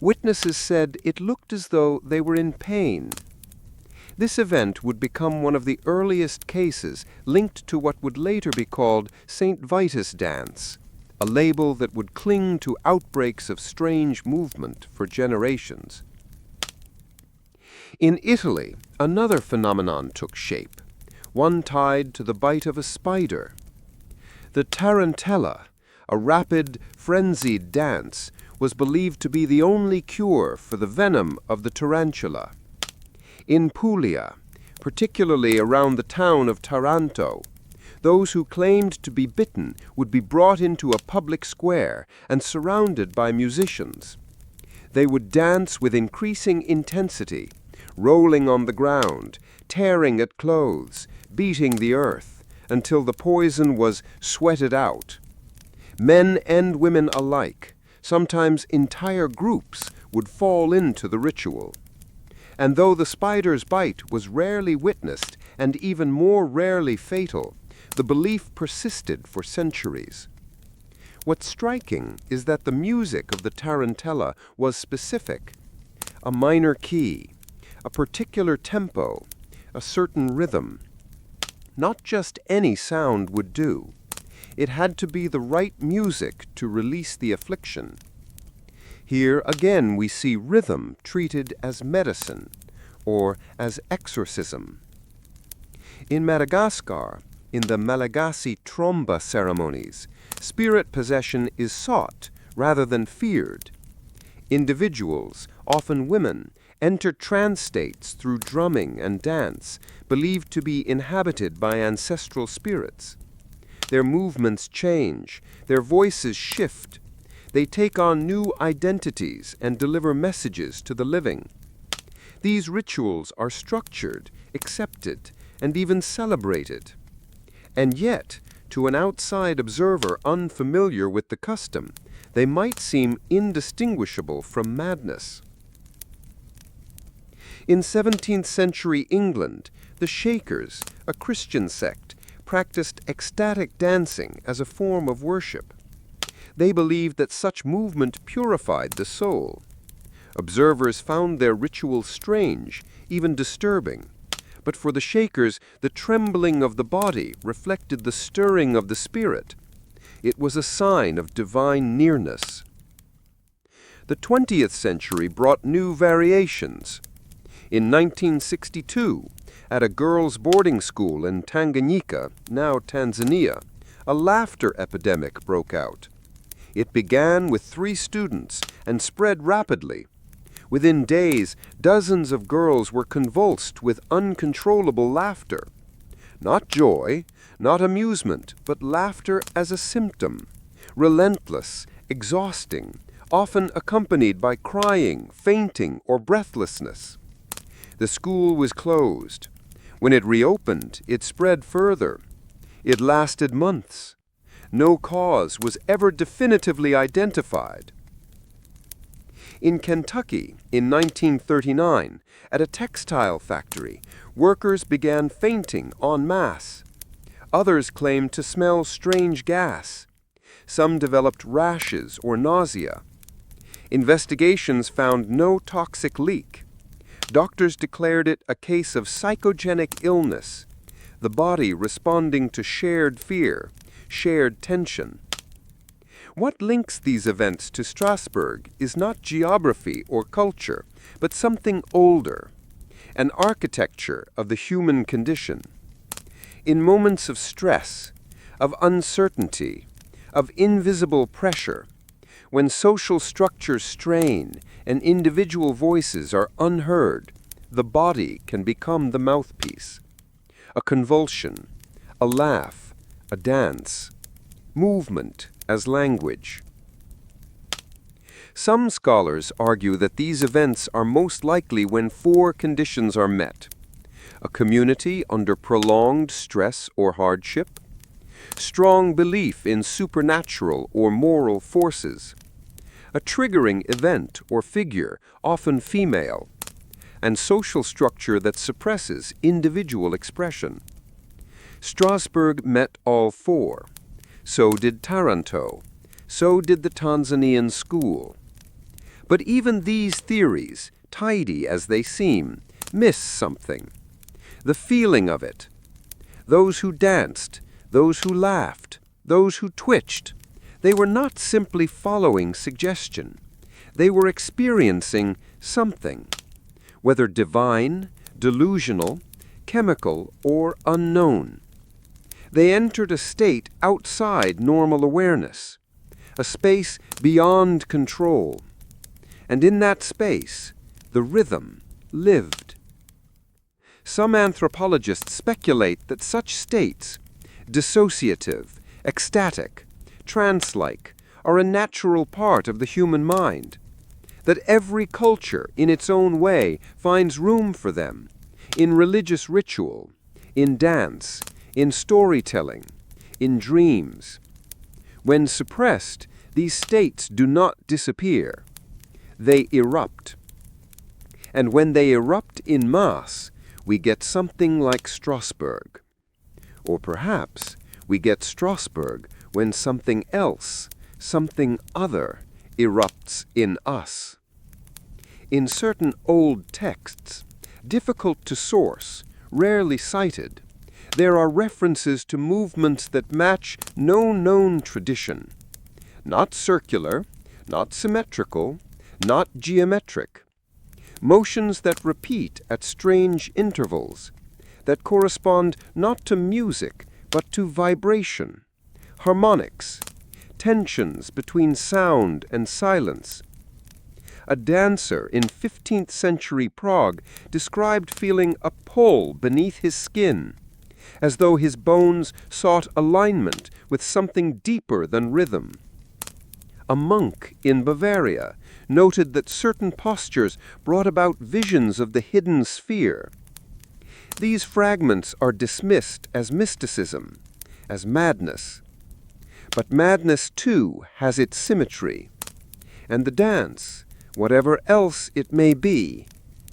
Witnesses said it looked as though they were in pain. This event would become one of the earliest cases linked to what would later be called St. Vitus dance, a label that would cling to outbreaks of strange movement for generations. In Italy, another phenomenon took shape, one tied to the bite of a spider. The tarantella, a rapid, frenzied dance, was believed to be the only cure for the venom of the tarantula. In Puglia, particularly around the town of Taranto, those who claimed to be bitten would be brought into a public square and surrounded by musicians. They would dance with increasing intensity, rolling on the ground, tearing at clothes, beating the earth, until the poison was sweated out. Men and women alike, sometimes entire groups, would fall into the ritual. And though the spider's bite was rarely witnessed and even more rarely fatal, the belief persisted for centuries. What's striking is that the music of the tarantella was specific, a minor key, a particular tempo, a certain rhythm. Not just any sound would do. It had to be the right music to release the affliction. Here again we see rhythm treated as medicine, or as exorcism. In Madagascar, in the Malagasy tromba ceremonies, spirit possession is sought rather than feared. Individuals, often women, enter trance states through drumming and dance, believed to be inhabited by ancestral spirits. Their movements change, their voices shift. They take on new identities and deliver messages to the living. These rituals are structured, accepted, and even celebrated. And yet, to an outside observer unfamiliar with the custom, they might seem indistinguishable from madness. In 17th-century England, the Shakers, a Christian sect, practiced ecstatic dancing as a form of worship. They believed that such movement purified the soul. Observers found their ritual strange, even disturbing. But for the Shakers, the trembling of the body reflected the stirring of the spirit. It was a sign of divine nearness. The 20th century brought new variations. In 1962, at a girls' boarding school in Tanganyika, now Tanzania, a laughter epidemic broke out. It began with 3 students and spread rapidly. Within days, dozens of girls were convulsed with uncontrollable laughter. Not joy, not amusement, but laughter as a symptom, relentless, exhausting, often accompanied by crying, fainting, or breathlessness. The school was closed. When it reopened, it spread further. It lasted months. No cause was ever definitively identified. In Kentucky, in 1939, at a textile factory, workers began fainting en masse. Others claimed to smell strange gas. Some developed rashes or nausea. Investigations found no toxic leak. Doctors declared it a case of psychogenic illness, the body responding to shared fear, shared tension. What links these events to Strasbourg is not geography or culture, but something older, an architecture of the human condition. In moments of stress, of uncertainty, of invisible pressure, when social structures strain and individual voices are unheard, the body can become the mouthpiece. A convulsion, a laugh, a dance, movement as language. Some scholars argue that these events are most likely when four conditions are met: a community under prolonged stress or hardship, strong belief in supernatural or moral forces, a triggering event or figure, often female, and social structure that suppresses individual expression. Strasbourg met all four. So did Taranto. So did the Tanzanian school. But even these theories, tidy as they seem, miss something. The feeling of it. Those who danced, those who laughed, those who twitched, they were not simply following suggestion. They were experiencing something, whether divine, delusional, chemical, or unknown. They entered a state outside normal awareness, a space beyond control. And in that space, the rhythm lived. Some anthropologists speculate that such states, dissociative, ecstatic, trance-like, are a natural part of the human mind, that every culture, in its own way, finds room for them, in religious ritual, in dance, in storytelling, in dreams. When suppressed, these states do not disappear. They erupt. And when they erupt in mass, we get something like Strasbourg. Or perhaps we get Strasbourg when something else, something other, erupts in us. In certain old texts, difficult to source, rarely cited, there are references to movements that match no known tradition. Not circular, not symmetrical, not geometric. Motions that repeat at strange intervals, that correspond not to music, but to vibration, harmonics, tensions between sound and silence. A dancer in 15th-century Prague described feeling a pull beneath his skin, as though his bones sought alignment with something deeper than rhythm. A monk in Bavaria noted that certain postures brought about visions of the hidden sphere. These fragments are dismissed as mysticism, as madness. But madness, too, has its symmetry, and the dance, whatever else it may be,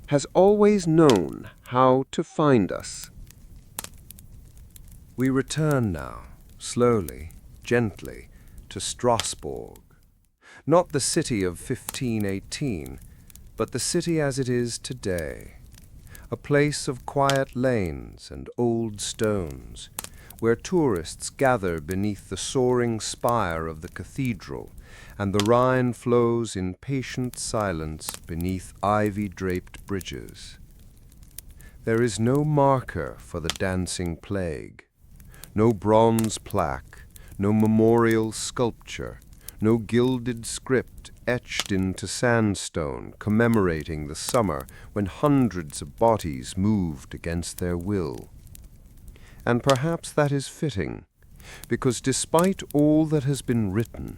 has always known how to find us. We return now, slowly, gently, to Strasbourg. Not the city of 1518, but the city as it is today. A place of quiet lanes and old stones, where tourists gather beneath the soaring spire of the cathedral, and the Rhine flows in patient silence beneath ivy-draped bridges. There is no marker for the dancing plague, no bronze plaque, no memorial sculpture, no gilded script etched into sandstone commemorating the summer when hundreds of bodies moved against their will. And perhaps that is fitting, Because despite all that has been written,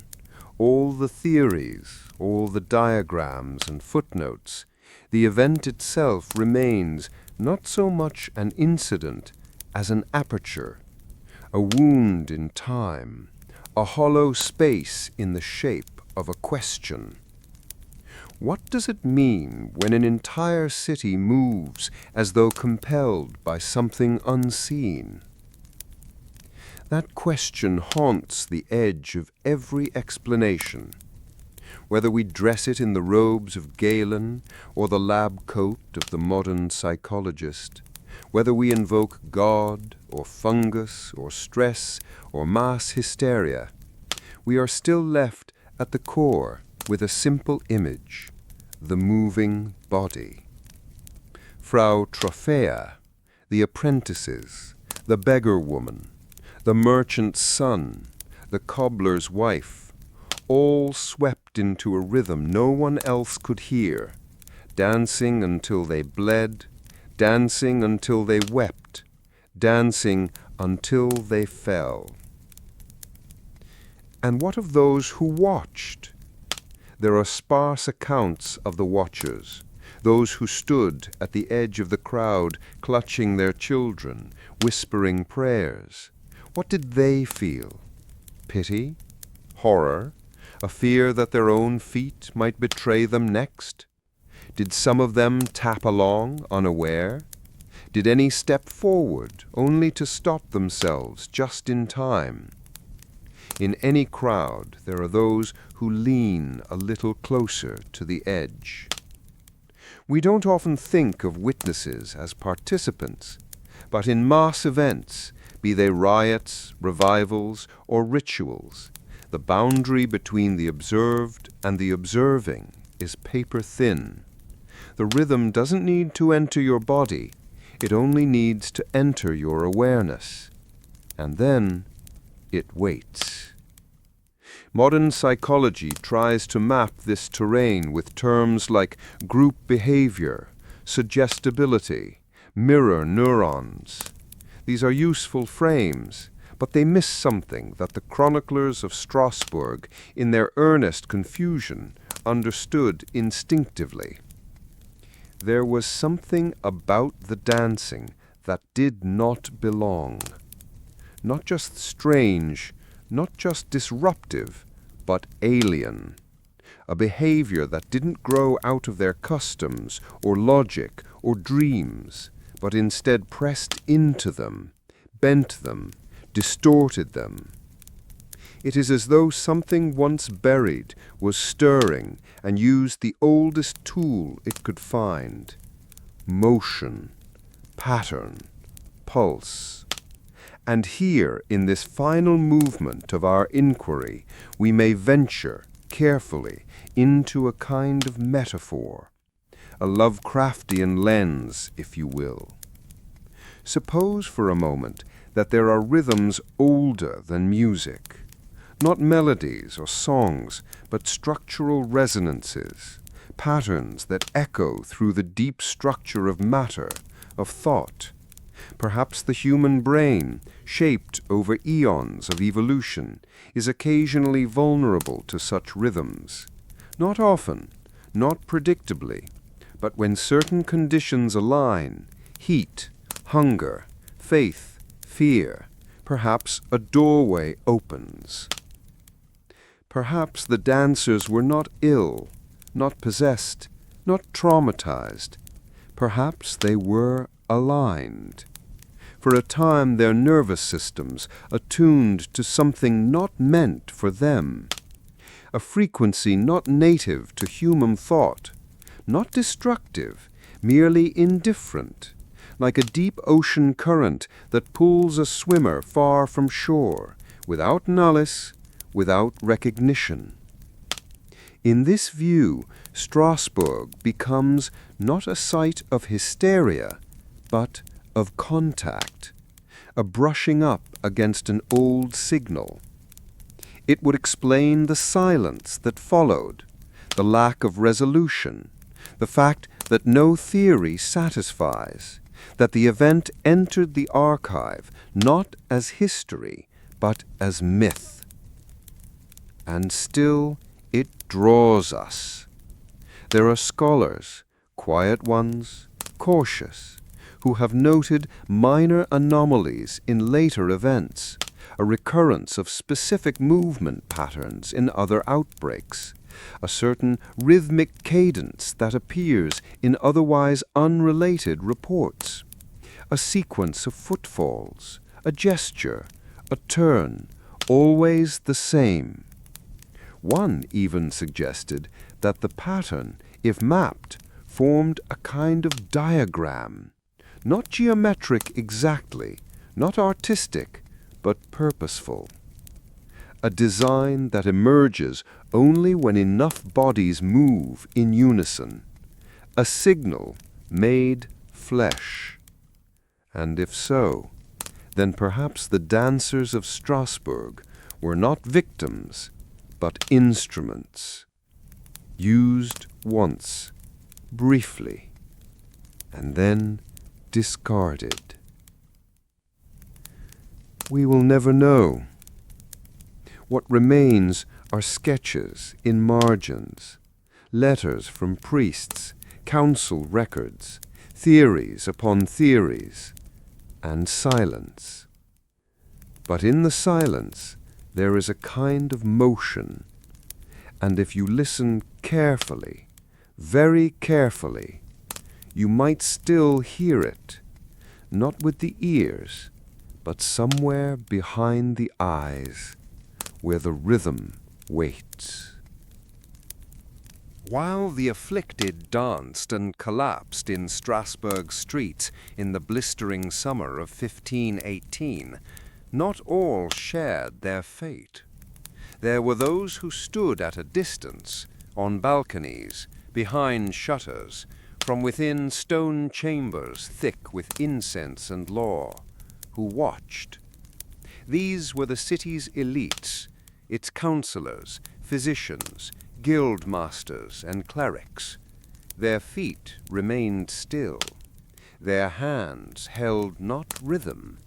all the theories, all the diagrams and footnotes, the event itself remains not so much an incident as an aperture, a wound in time, a hollow space in the shape of a question. What does it mean when an entire city moves as though compelled by something unseen? That question haunts the edge of every explanation. Whether we dress it in the robes of Galen or the lab coat of the modern psychologist, whether we invoke God or fungus or stress or mass hysteria, we are still left at the core with a simple image, the moving body. Frau Trophäa, the apprentices, the beggar woman, the merchant's son, the cobbler's wife, all swept into a rhythm no one else could hear, dancing until they bled, dancing until they wept, dancing until they fell. And what of those who watched? There are sparse accounts of the watchers, those who stood at the edge of the crowd, clutching their children, whispering prayers. What did they feel? Pity? Horror? A fear that their own feet might betray them next? Did some of them tap along unaware? Did any step forward only to stop themselves just in time? In any crowd there are those who lean a little closer to the edge. We don't often think of witnesses as participants, but in mass events, be they riots, revivals, or rituals, the boundary between the observed and the observing is paper thin. The rhythm doesn't need to enter your body, it only needs to enter your awareness. And then it waits. Modern psychology tries to map this terrain with terms like group behavior, suggestibility, mirror neurons. These are useful frames, but they miss something that the chroniclers of Strasbourg, in their earnest confusion, understood instinctively. There was something about the dancing that did not belong. Not just strange, not just disruptive, but alien. A behavior that didn't grow out of their customs or logic or dreams, but instead pressed into them, bent them, distorted them. It is as though something once buried was stirring and used the oldest tool it could find: motion, pattern, pulse. And here, in this final movement of our inquiry, we may venture, carefully, into a kind of metaphor, a Lovecraftian lens, if you will. Suppose for a moment that there are rhythms older than music, not melodies or songs, but structural resonances, patterns that echo through the deep structure of matter, of thought. Perhaps the human brain, shaped over eons of evolution, is occasionally vulnerable to such rhythms. Not often, not predictably, but when certain conditions align, heat, hunger, faith, fear, perhaps a doorway opens. Perhaps the dancers were not ill, not possessed, not traumatized. Perhaps they were aligned. For a time their nervous systems attuned to something not meant for them, a frequency not native to human thought, not destructive, merely indifferent, like a deep ocean current that pulls a swimmer far from shore, without knowledge, without recognition. In this view, Strasbourg becomes not a site of hysteria, but of contact, a brushing up against an old signal. It would explain the silence that followed, the lack of resolution, the fact that no theory satisfies, that the event entered the archive not as history, but as myth. And still it draws us. There are scholars, quiet ones, cautious, who have noted minor anomalies in later events, a recurrence of specific movement patterns in other outbreaks, a certain rhythmic cadence that appears in otherwise unrelated reports, a sequence of footfalls, a gesture, a turn, always the same. One even suggested that the pattern, if mapped, formed a kind of diagram, not geometric exactly, not artistic, but purposeful. A design that emerges only when enough bodies move in unison. A signal made flesh. And if so, then perhaps the dancers of Strasbourg were not victims, but instruments, used once, briefly, and then discarded. We will never know. What remains are sketches in margins, letters from priests, council records, theories upon theories, and silence. But in the silence there is a kind of motion, and if you listen carefully, very carefully, you might still hear it, not with the ears, but somewhere behind the eyes, where the rhythm waits. While the afflicted danced and collapsed in Strasbourg streets in the blistering summer of 1518, not all shared their fate. There were those who stood at a distance, on balconies, behind shutters, from within stone chambers thick with incense and law, who watched. These were the city's elites, its councillors, physicians, guild masters, and clerics. Their feet remained still. Their hands held not rhythm,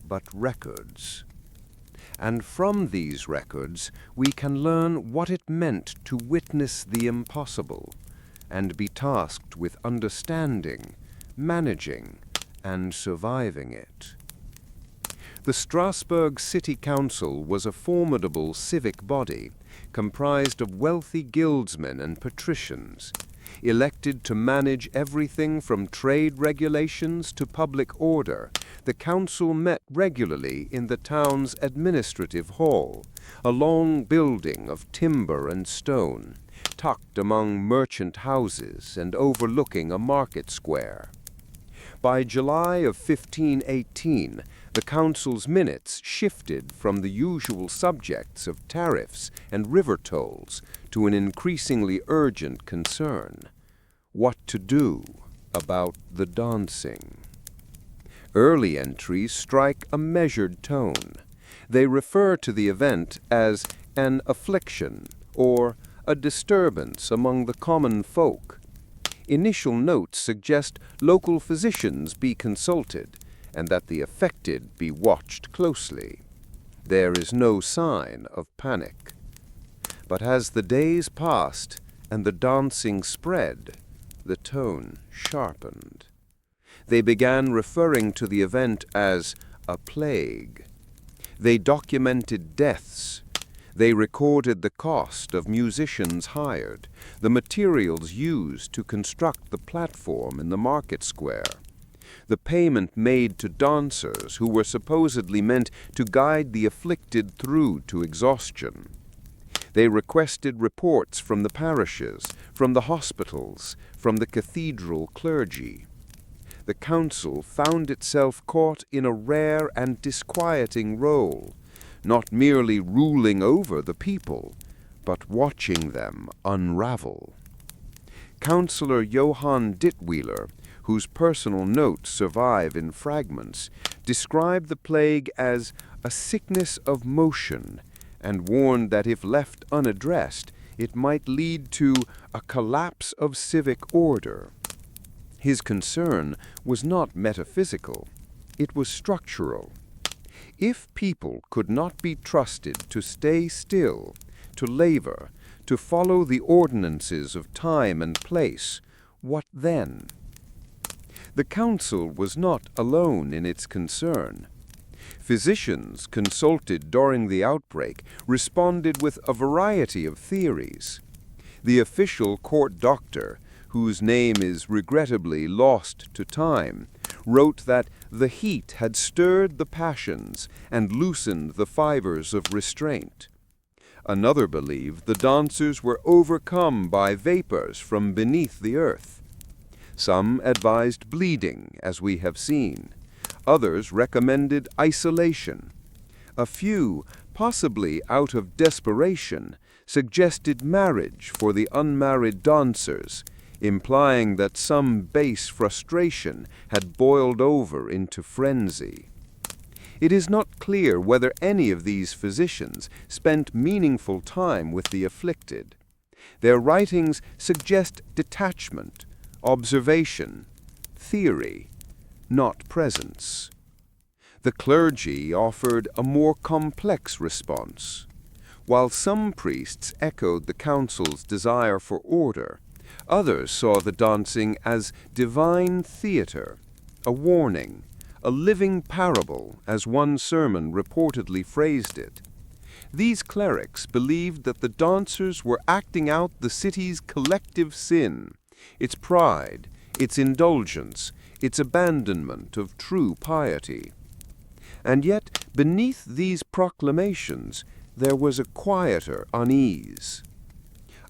but records. And from these records we can learn what it meant to witness the impossible, and be tasked with understanding, managing, and surviving it. The Strasbourg City Council was a formidable civic body comprised of wealthy guildsmen and patricians, elected to manage everything from trade regulations to public order. The council met regularly in the town's administrative hall, a long building of timber and stone, tucked among merchant houses and overlooking a market square. By July of 1518, the council's minutes shifted from the usual subjects of tariffs and river tolls to an increasingly urgent concern: what to do about the dancing. Early entries strike a measured tone. They refer to the event as an affliction or a disturbance among the common folk. Initial notes suggest local physicians be consulted and that the affected be watched closely. There is no sign of panic. But as the days passed and the dancing spread, the tone sharpened. They began referring to the event as a plague. They documented deaths. They recorded the cost of musicians hired, the materials used to construct the platform in the market square, the payment made to dancers who were supposedly meant to guide the afflicted through to exhaustion. They requested reports from the parishes, from the hospitals, from the cathedral clergy. The council found itself caught in a rare and disquieting role, not merely ruling over the people, but watching them unravel. Councillor Johann Dittweiler, whose personal notes survive in fragments, described the plague as a sickness of motion and warned that if left unaddressed, it might lead to a collapse of civic order. His concern was not metaphysical, it was structural. If people could not be trusted to stay still, to labor, to follow the ordinances of time and place, what then? The council was not alone in its concern. Physicians consulted during the outbreak responded with a variety of theories. The official court doctor, whose name is regrettably lost to time, wrote that the heat had stirred the passions and loosened the fibers of restraint. Another believed the dancers were overcome by vapors from beneath the earth. Some advised bleeding, as we have seen. Others recommended isolation. A few, possibly out of desperation, suggested marriage for the unmarried dancers, implying that some base frustration had boiled over into frenzy. It is not clear whether any of these physicians spent meaningful time with the afflicted. Their writings suggest detachment, observation, theory, not presence. The clergy offered a more complex response. While some priests echoed the council's desire for order, others saw the dancing as divine theater, a warning, a living parable, as one sermon reportedly phrased it. These clerics believed that the dancers were acting out the city's collective sin, its pride, its indulgence, its abandonment of true piety. And yet, beneath these proclamations, there was a quieter unease.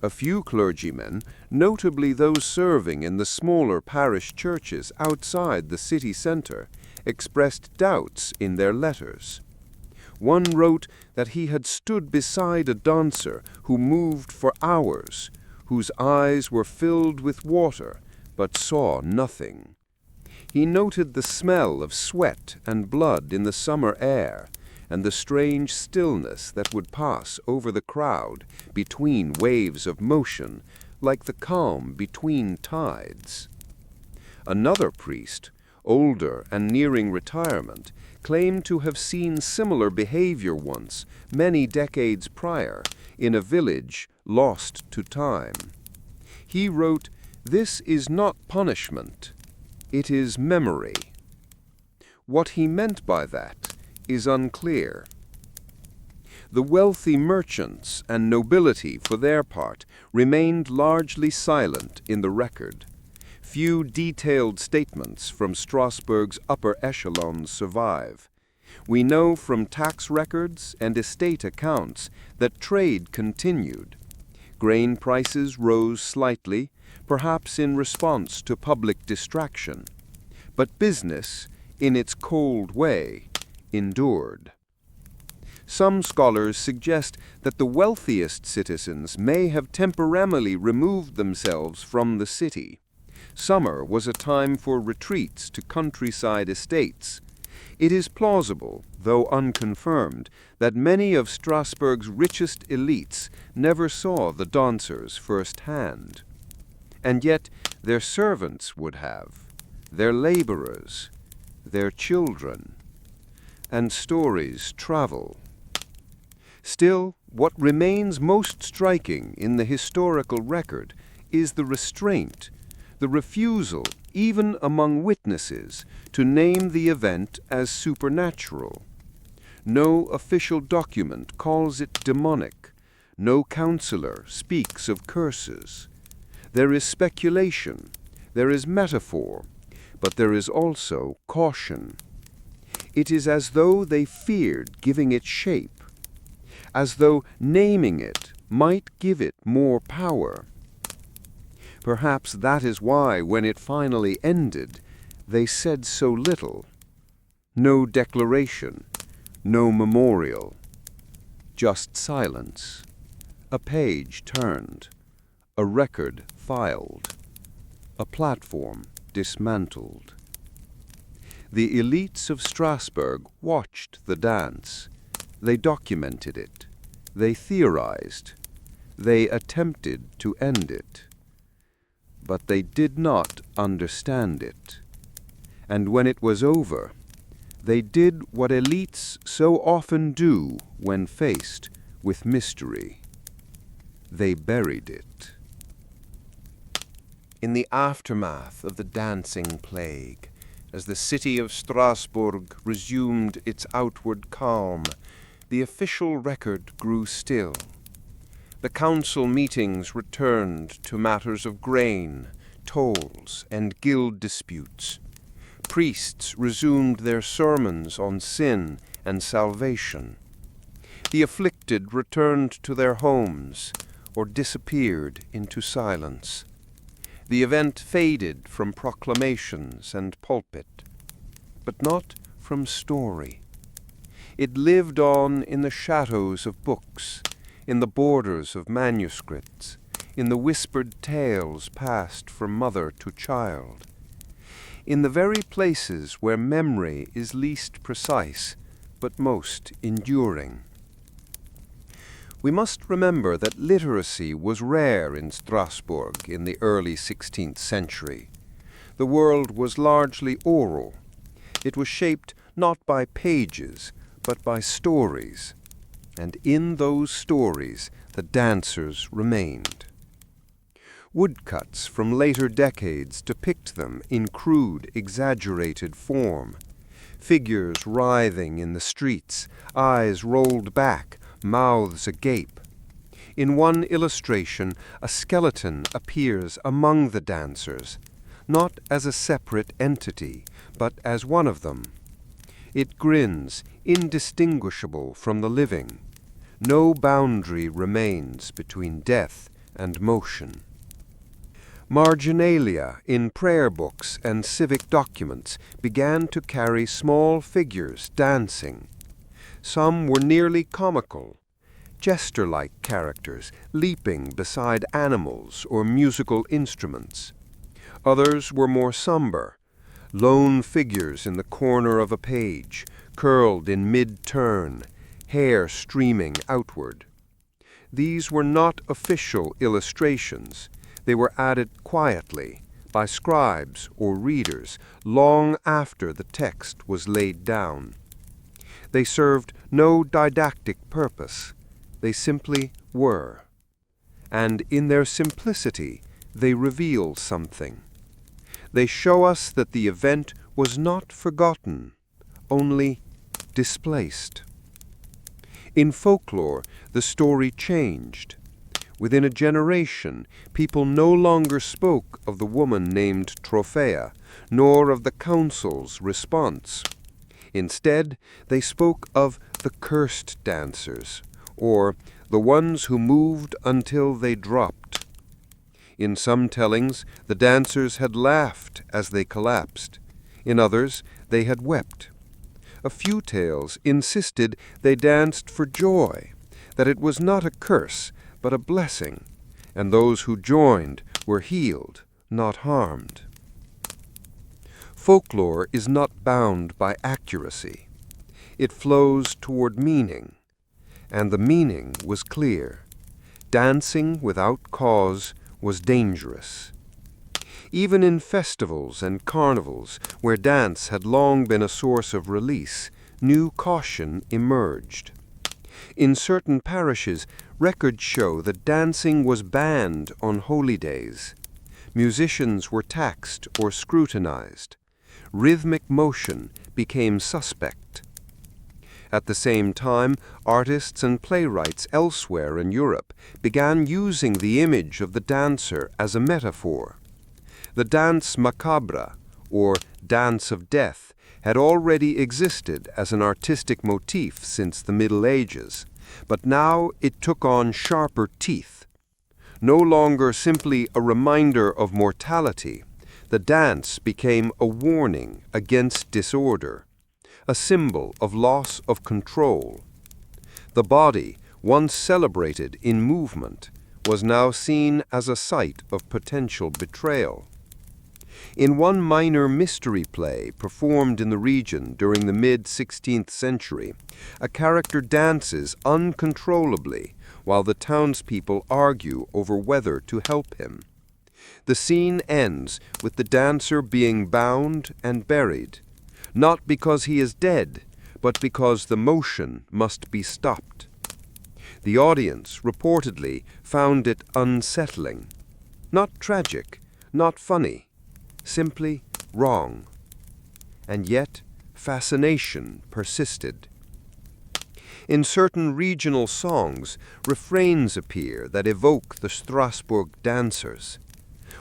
A few clergymen, notably those serving in the smaller parish churches outside the city center, expressed doubts in their letters. One wrote that he had stood beside a dancer who moved for hours, whose eyes were filled with water, but saw nothing. He noted the smell of sweat and blood in the summer air, and the strange stillness that would pass over the crowd between waves of motion, like the calm between tides. Another priest, older and nearing retirement, claimed to have seen similar behavior once, many decades prior, in a village lost to time. He wrote, "This is not punishment, it is memory." What he meant by that is unclear. The wealthy merchants and nobility, for their part, remained largely silent in the record. Few detailed statements from Strasbourg's upper echelons survive. We know from tax records and estate accounts that trade continued. Grain prices rose slightly, perhaps in response to public distraction. But business, in its cold way, endured. Some scholars suggest that the wealthiest citizens may have temporarily removed themselves from the city. Summer was a time for retreats to countryside estates. It is plausible, though unconfirmed, that many of Strasbourg's richest elites never saw the dancers firsthand. And yet their servants would have, their laborers, their children. And stories travel. Still, what remains most striking in the historical record is the restraint, the refusal, even among witnesses, to name the event as supernatural. No official document calls it demonic. No counselor speaks of curses. There is speculation, there is metaphor, but there is also caution. It is as though they feared giving it shape, as though naming it might give it more power. Perhaps that is why, when it finally ended, they said so little. No declaration, no memorial, just silence. A page turned, a record filed, a platform dismantled. The elites of Strasbourg watched the dance. They documented it. They theorized. They attempted to end it. But they did not understand it. And when it was over, They did what elites so often do when faced with mystery. They buried it. In the aftermath of the dancing plague, as the city of Strasbourg resumed its outward calm, the official record grew still. The council meetings returned to matters of grain, tolls, and guild disputes. Priests resumed their sermons on sin and salvation. The afflicted returned to their homes or disappeared into silence. The event faded from proclamations and pulpit, but not from story. It lived on in the shadows of books, in the borders of manuscripts, in the whispered tales passed from mother to child, in the very places where memory is least precise, but most enduring. We must remember that literacy was rare in Strasbourg in the early 16th century. The world was largely oral. It was shaped not by pages, but by stories. And in those stories, the dancers remained. Woodcuts from later decades depict them in crude, exaggerated form. Figures writhing in the streets, eyes rolled back, mouths agape. In one illustration, a skeleton appears among the dancers, not as a separate entity, but as one of them. It grins, indistinguishable from the living. No boundary remains between death and motion. Marginalia in prayer books and civic documents began to carry small figures dancing. Some were nearly comical, jester-like characters leaping beside animals or musical instruments. Others were more somber, lone figures in the corner of a page, curled in mid-turn, hair streaming outward. These were not official illustrations. They were added quietly by scribes or readers long after the text was laid down. They served no didactic purpose. They simply were. And in their simplicity, they reveal something. They show us that the event was not forgotten, only displaced. In folklore, the story changed. Within a generation, people no longer spoke of the woman named Trophea, nor of the council's response. Instead, they spoke of the cursed dancers, or the ones who moved until they dropped. In some tellings, the dancers had laughed as they collapsed. In others, they had wept. A few tales insisted they danced for joy, that it was not a curse, but a blessing, and those who joined were healed, not harmed. Folklore is not bound by accuracy. It flows toward meaning, and the meaning was clear. Dancing without cause was dangerous. Even in festivals and carnivals, where dance had long been a source of release, new caution emerged. In certain parishes, records show that dancing was banned on holy days. Musicians were taxed or scrutinized. Rhythmic motion became suspect. At the same time, artists and playwrights elsewhere in Europe began using the image of the dancer as a metaphor. The danse macabre, or dance of death, had already existed as an artistic motif since the Middle Ages, but now it took on sharper teeth. No longer simply a reminder of mortality, the dance became a warning against disorder, a symbol of loss of control. The body, once celebrated in movement, was now seen as a site of potential betrayal. In one minor mystery play performed in the region during the mid-16th century, a character dances uncontrollably while the townspeople argue over whether to help him. The scene ends with the dancer being bound and buried, not because he is dead, but because the motion must be stopped. The audience, reportedly, found it unsettling. Not tragic, not funny, simply wrong. And yet, fascination persisted. In certain regional songs, refrains appear that evoke the Strasbourg dancers.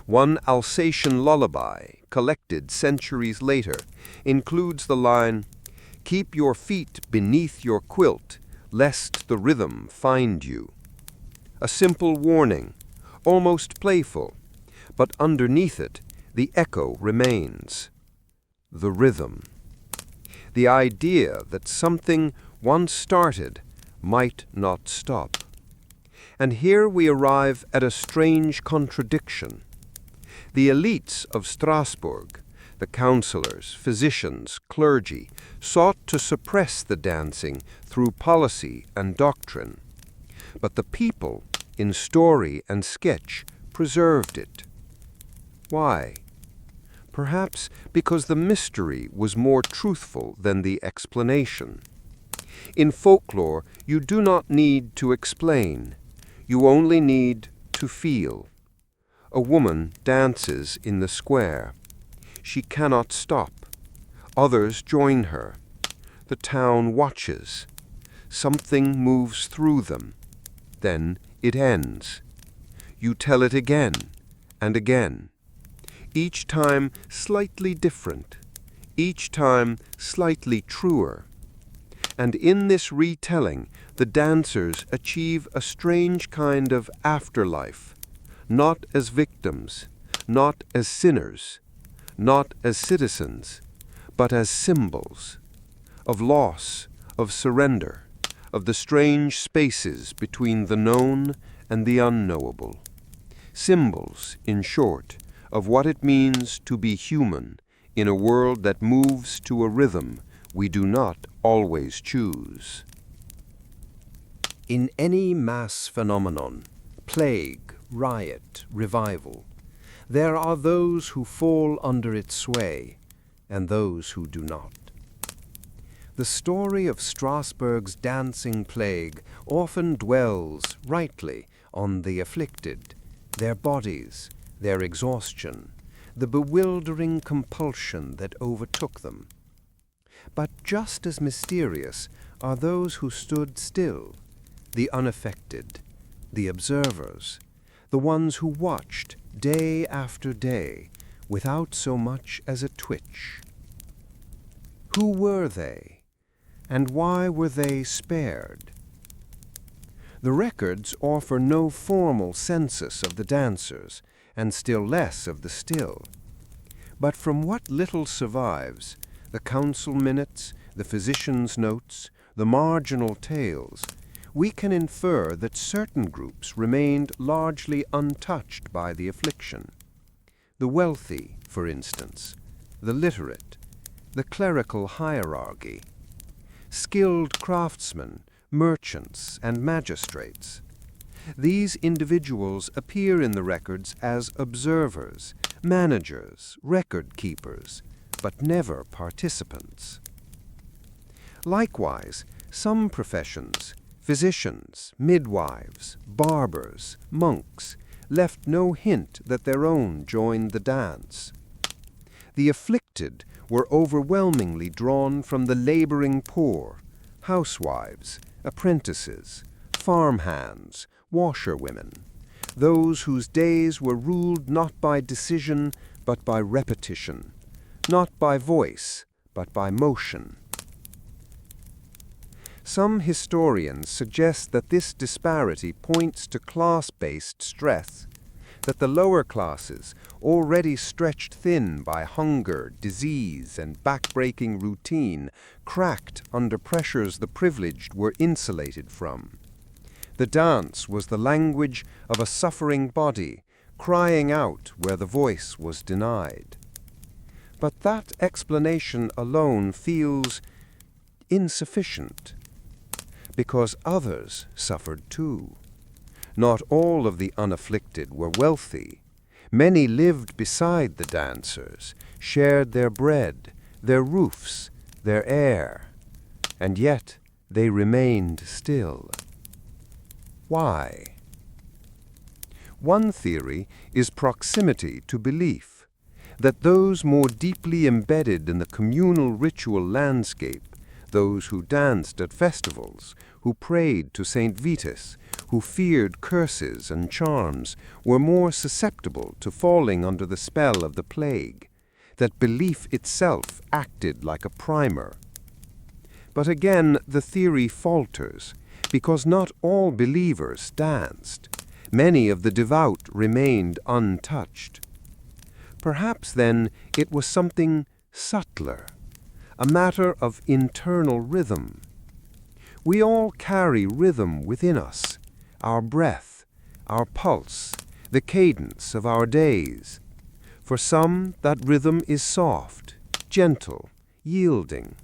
One Alsatian lullaby, collected centuries later, includes the line, "Keep your feet beneath your quilt, lest the rhythm find you." A simple warning, almost playful, but underneath it, the echo remains. The rhythm. The idea that something once started might not stop. And here we arrive at a strange contradiction. The elites of Strasbourg, the councillors, physicians, clergy, sought to suppress the dancing through policy and doctrine. But the people, in story and sketch, preserved it. Why? Perhaps because the mystery was more truthful than the explanation. In folklore, you do not need to explain. You only need to feel. A woman dances in the square. She cannot stop. Others join her. The town watches. Something moves through them. Then it ends. You tell it again and again. Each time slightly different. Each time slightly truer. And in this retelling, the dancers achieve a strange kind of afterlife, not as victims, not as sinners, not as citizens, but as symbols of loss, of surrender, of the strange spaces between the known and the unknowable. Symbols, in short, of what it means to be human in a world that moves to a rhythm we do not always choose. In any mass phenomenon, plague, riot, revival, there are those who fall under its sway and those who do not. The story of Strasbourg's dancing plague often dwells, rightly, on the afflicted, their bodies, their exhaustion, the bewildering compulsion that overtook them. But just as mysterious are those who stood still, the unaffected, the observers, the ones who watched day after day without so much as a twitch. Who were they, and why were they spared? The records offer no formal census of the dancers, and still less of the still. But from what little survives, the council minutes, the physician's notes, the marginal tales, we can infer that certain groups remained largely untouched by the affliction. The wealthy, for instance, the literate, the clerical hierarchy, skilled craftsmen, merchants, and magistrates. These individuals appear in the records as observers, managers, record keepers, but never participants. Likewise, some professions, physicians, midwives, barbers, monks, left no hint that their own joined the dance. The afflicted were overwhelmingly drawn from the laboring poor, housewives, apprentices, farmhands, washerwomen, those whose days were ruled not by decision but by repetition, not by voice but by motion. Some historians suggest that this disparity points to class-based stress, that the lower classes, already stretched thin by hunger, disease, and back-breaking routine, cracked under pressures the privileged were insulated from. The dance was the language of a suffering body, crying out where the voice was denied. But that explanation alone feels insufficient, because others suffered too. Not all of the unafflicted were wealthy. Many lived beside the dancers, shared their bread, their roofs, their air, and yet they remained still. Why? One theory is proximity to belief, that those more deeply embedded in the communal ritual landscape, those who danced at festivals, who prayed to Saint Vitus, who feared curses and charms, were more susceptible to falling under the spell of the plague, that belief itself acted like a primer. But again, the theory falters, because not all believers danced. Many of the devout remained untouched. Perhaps then it was something subtler, a matter of internal rhythm. We all carry rhythm within us, our breath, our pulse, the cadence of our days. For some, that rhythm is soft, gentle, yielding.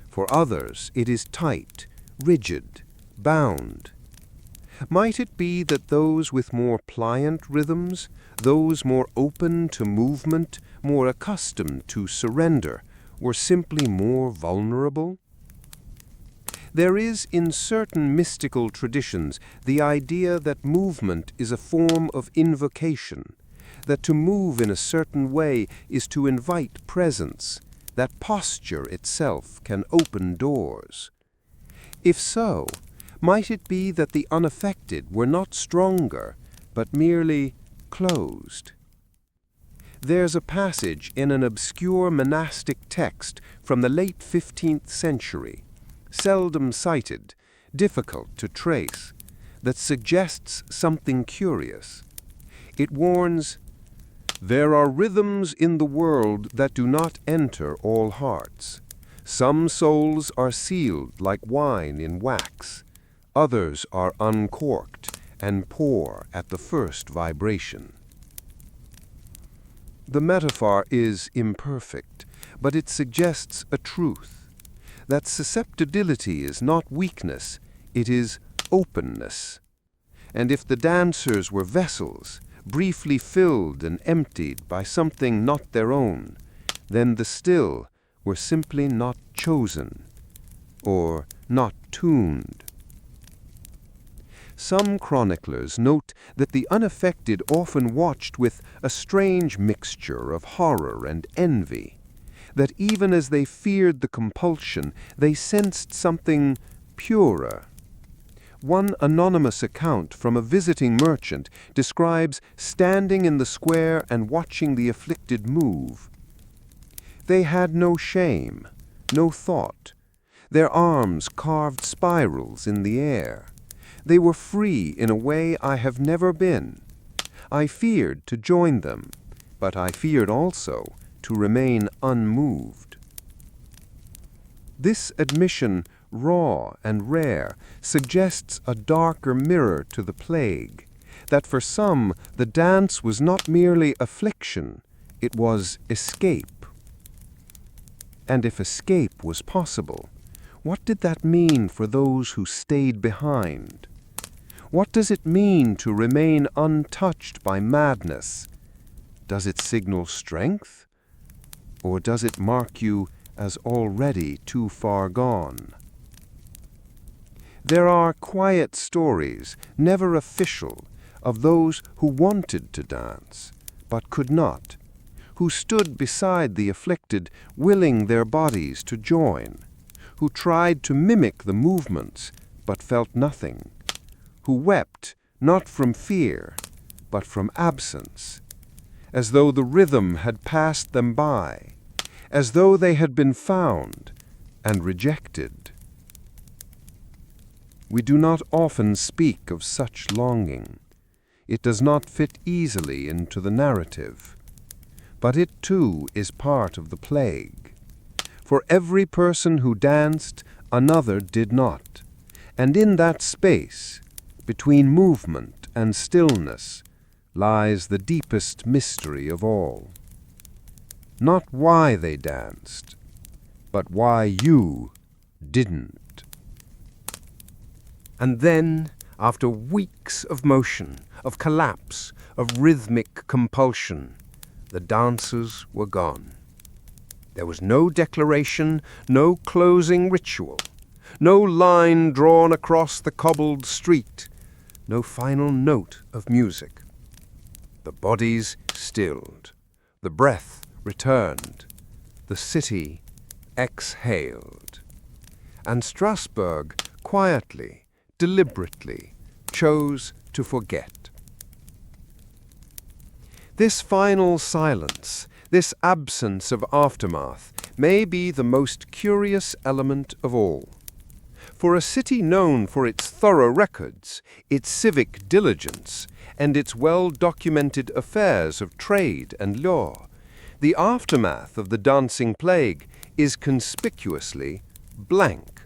For others, it is tight, rigid, bound. Might it be that those with more pliant rhythms, those more open to movement, more accustomed to surrender, were simply more vulnerable? There is in certain mystical traditions the idea that movement is a form of invocation, that to move in a certain way is to invite presence, that posture itself can open doors. If so, might it be that the unaffected were not stronger, but merely closed? There's a passage in an obscure monastic text from the late 15th century, seldom cited, difficult to trace, that suggests something curious. It warns, "There are rhythms in the world that do not enter all hearts. Some souls are sealed like wine in wax. Others are uncorked and pour at the first vibration." The metaphor is imperfect, but it suggests a truth, that susceptibility is not weakness, it is openness. And if the dancers were vessels, briefly filled and emptied by something not their own, then the still were simply not chosen, or not tuned. Some chroniclers note that the unaffected often watched with a strange mixture of horror and envy, that even as they feared the compulsion, they sensed something purer. One anonymous account from a visiting merchant describes standing in the square and watching the afflicted move. They had no shame, no thought. Their arms carved spirals in the air. They were free in a way I have never been. I feared to join them, but I feared also to remain unmoved. This admission, raw and rare, suggests a darker mirror to the plague, that for some the dance was not merely affliction, it was escape. And if escape was possible, what did that mean for those who stayed behind? What does it mean to remain untouched by madness? Does it signal strength? Or does it mark you as already too far gone? There are quiet stories, never official, of those who wanted to dance, but could not, who stood beside the afflicted, willing their bodies to join, who tried to mimic the movements, but felt nothing, who wept not from fear, but from absence, as though the rhythm had passed them by, as though they had been found and rejected. We do not often speak of such longing. It does not fit easily into the narrative. But it too is part of the plague. For every person who danced, another did not. And in that space, between movement and stillness, lies the deepest mystery of all. Not why they danced, but why you didn't. And then, after weeks of motion, of collapse, of rhythmic compulsion, the dancers were gone. There was no declaration, no closing ritual, no line drawn across the cobbled street, no final note of music. The bodies stilled, the breath returned, the city exhaled. And Strasbourg quietly, deliberately, chose to forget. This final silence, this absence of aftermath, may be the most curious element of all. For a city known for its thorough records, its civic diligence, and its well-documented affairs of trade and law, the aftermath of the Dancing Plague is conspicuously blank.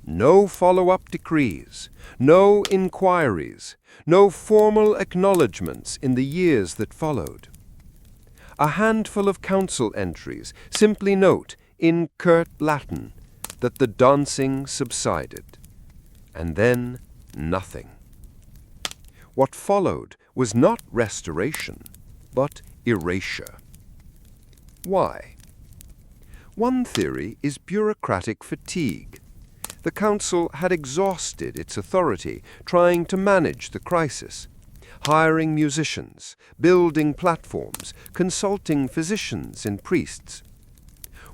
No follow-up decrees, no inquiries, no formal acknowledgments in the years that followed. A handful of council entries simply note, in curt Latin, that the dancing subsided. And then nothing. What followed was not restoration, but erasure. Why? One theory is bureaucratic fatigue. The council had exhausted its authority trying to manage the crisis, hiring musicians, building platforms, consulting physicians and priests.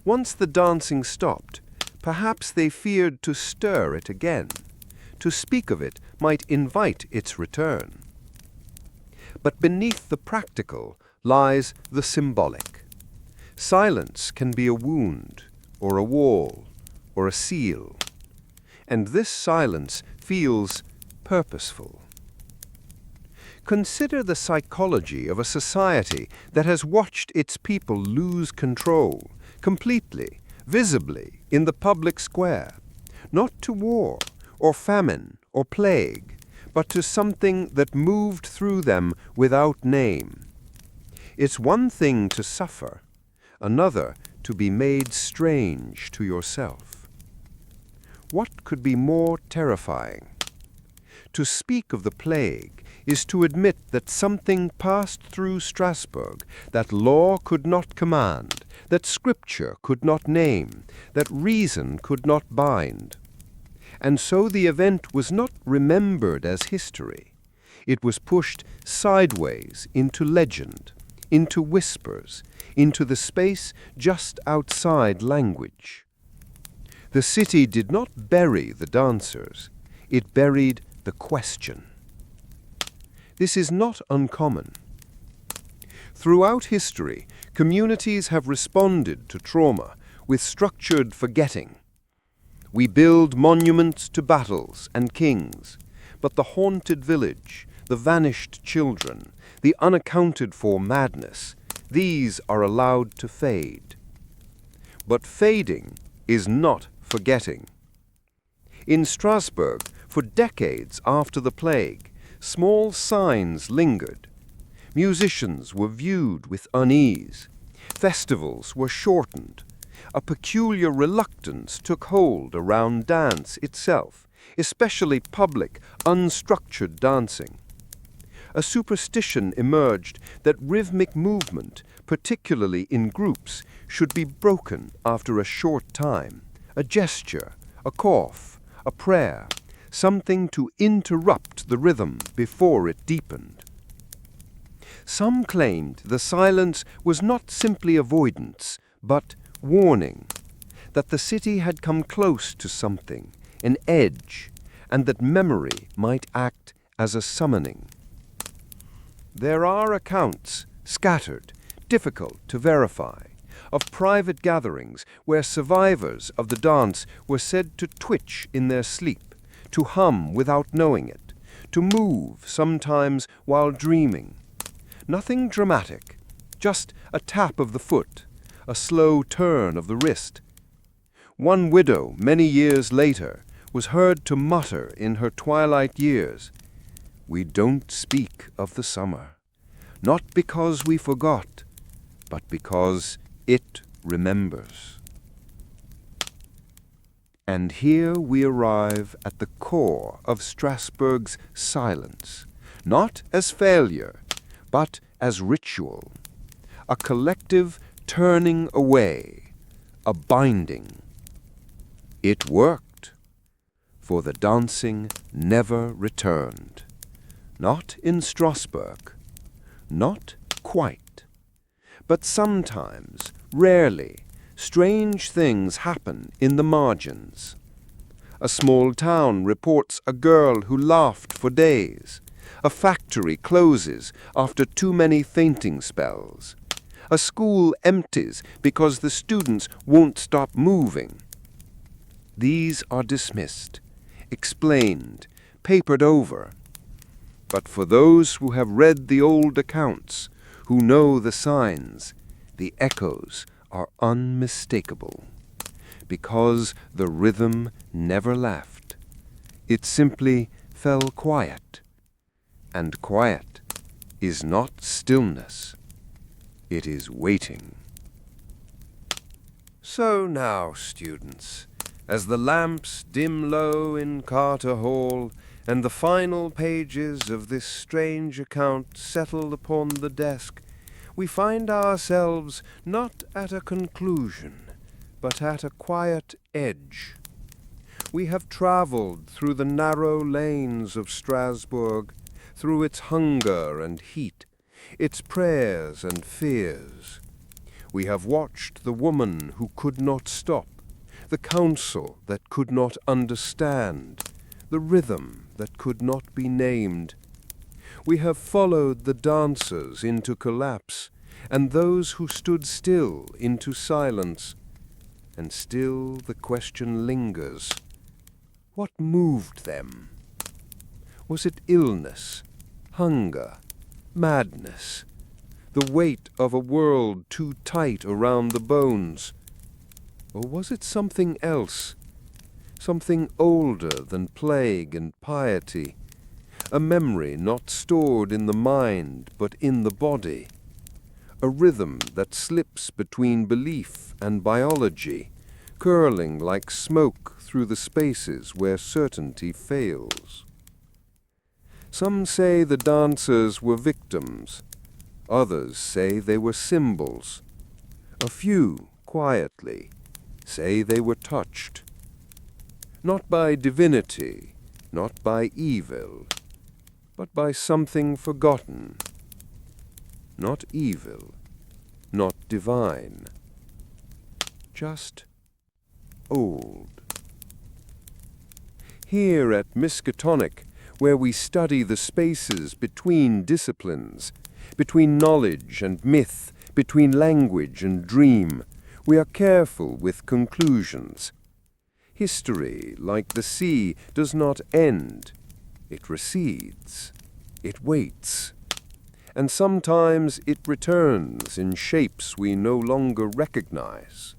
Once the dancing stopped, perhaps they feared to stir it again. To speak of it might invite its return. But beneath the practical lies the symbolic. Silence can be a wound, or a wall, or a seal. And this silence feels purposeful. Consider the psychology of a society that has watched its people lose control, completely, visibly, in the public square, not to war, or famine, or plague, but to something that moved through them without name. It's one thing to suffer, another to be made strange to yourself. What could be more terrifying? To speak of the plague is to admit that something passed through Strasbourg that law could not command, that scripture could not name, that reason could not bind. And so the event was not remembered as history. It was pushed sideways into legend, into whispers, into the space just outside language. The city did not bury the dancers, it buried the question. This is not uncommon. Throughout history, communities have responded to trauma with structured forgetting. We build monuments to battles and kings, but the haunted village, the vanished children, the unaccounted-for madness, these are allowed to fade. But fading is not forgetting. In Strasbourg, for decades after the plague, small signs lingered. Musicians were viewed with unease. Festivals were shortened. A peculiar reluctance took hold around dance itself, especially public, unstructured dancing. A superstition emerged that rhythmic movement, particularly in groups, should be broken after a short time. A gesture, a cough, a prayer, something to interrupt the rhythm before it deepened. Some claimed the silence was not simply avoidance, but warning, that the city had come close to something, an edge, and that memory might act as a summoning. There are accounts, scattered, difficult to verify, of private gatherings where survivors of the dance were said to twitch in their sleep, to hum without knowing it, to move sometimes while dreaming. Nothing dramatic, just a tap of the foot, a slow turn of the wrist. One widow, many years later, was heard to mutter in her twilight years, "We don't speak of the summer, not because we forgot, but because it remembers." And here we arrive at the core of Strasbourg's silence, not as failure, but as ritual, a collective turning away, a binding. It worked, for the dancing never returned. Not in Strasbourg, not quite. But sometimes, rarely, strange things happen in the margins. A small town reports a girl who laughed for days. A factory closes after too many fainting spells. A school empties because the students won't stop moving. These are dismissed, explained, papered over. But for those who have read the old accounts, who know the signs, the echoes are unmistakable. Because the rhythm never left. It simply fell quiet. And quiet is not stillness. It is waiting. So now, students, as the lamps dim low in Carter Hall, and the final pages of this strange account settle upon the desk, we find ourselves not at a conclusion, but at a quiet edge. We have travelled through the narrow lanes of Strasbourg, through its hunger and heat, its prayers and fears. We have watched the woman who could not stop, the council that could not understand, the rhythm that could not be named. We have followed the dancers into collapse, and those who stood still into silence. And still the question lingers. What moved them? Was it illness, hunger, madness, the weight of a world too tight around the bones? Or was it something else, something older than plague and piety, a memory not stored in the mind but in the body, a rhythm that slips between belief and biology, curling like smoke through the spaces where certainty fails? Some say the dancers were victims. Others say they were symbols. A few, quietly, say they were touched. Not by divinity, not by evil, but by something forgotten. Not evil, not divine. Just old. Here at Miskatonic, where we study the spaces between disciplines, between knowledge and myth, between language and dream, we are careful with conclusions. History, like the sea, does not end. It recedes. It waits. And sometimes it returns in shapes we no longer recognize.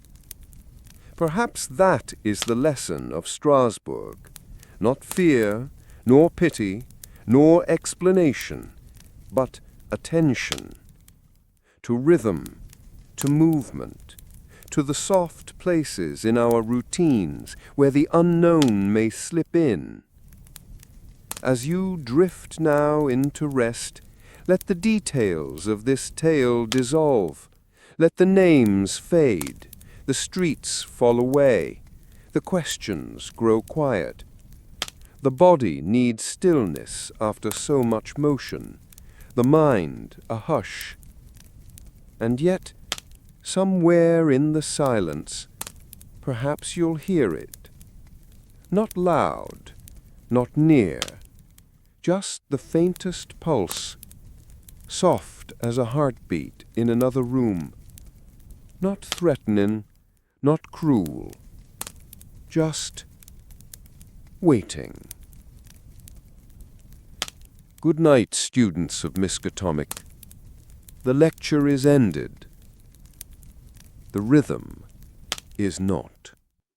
Perhaps that is the lesson of Strasbourg. Not fear, nor pity, nor explanation, but attention. To rhythm, to movement, to the soft places in our routines where the unknown may slip in. As you drift now into rest, let the details of this tale dissolve. Let the names fade, the streets fall away, the questions grow quiet. The body needs stillness after so much motion, the mind a hush. And yet, somewhere in the silence, perhaps you'll hear it. Not loud, not near, just the faintest pulse, soft as a heartbeat in another room. Not threatening, not cruel, just waiting. Good night, students of Miskatonic. The lecture is ended. The rhythm is not.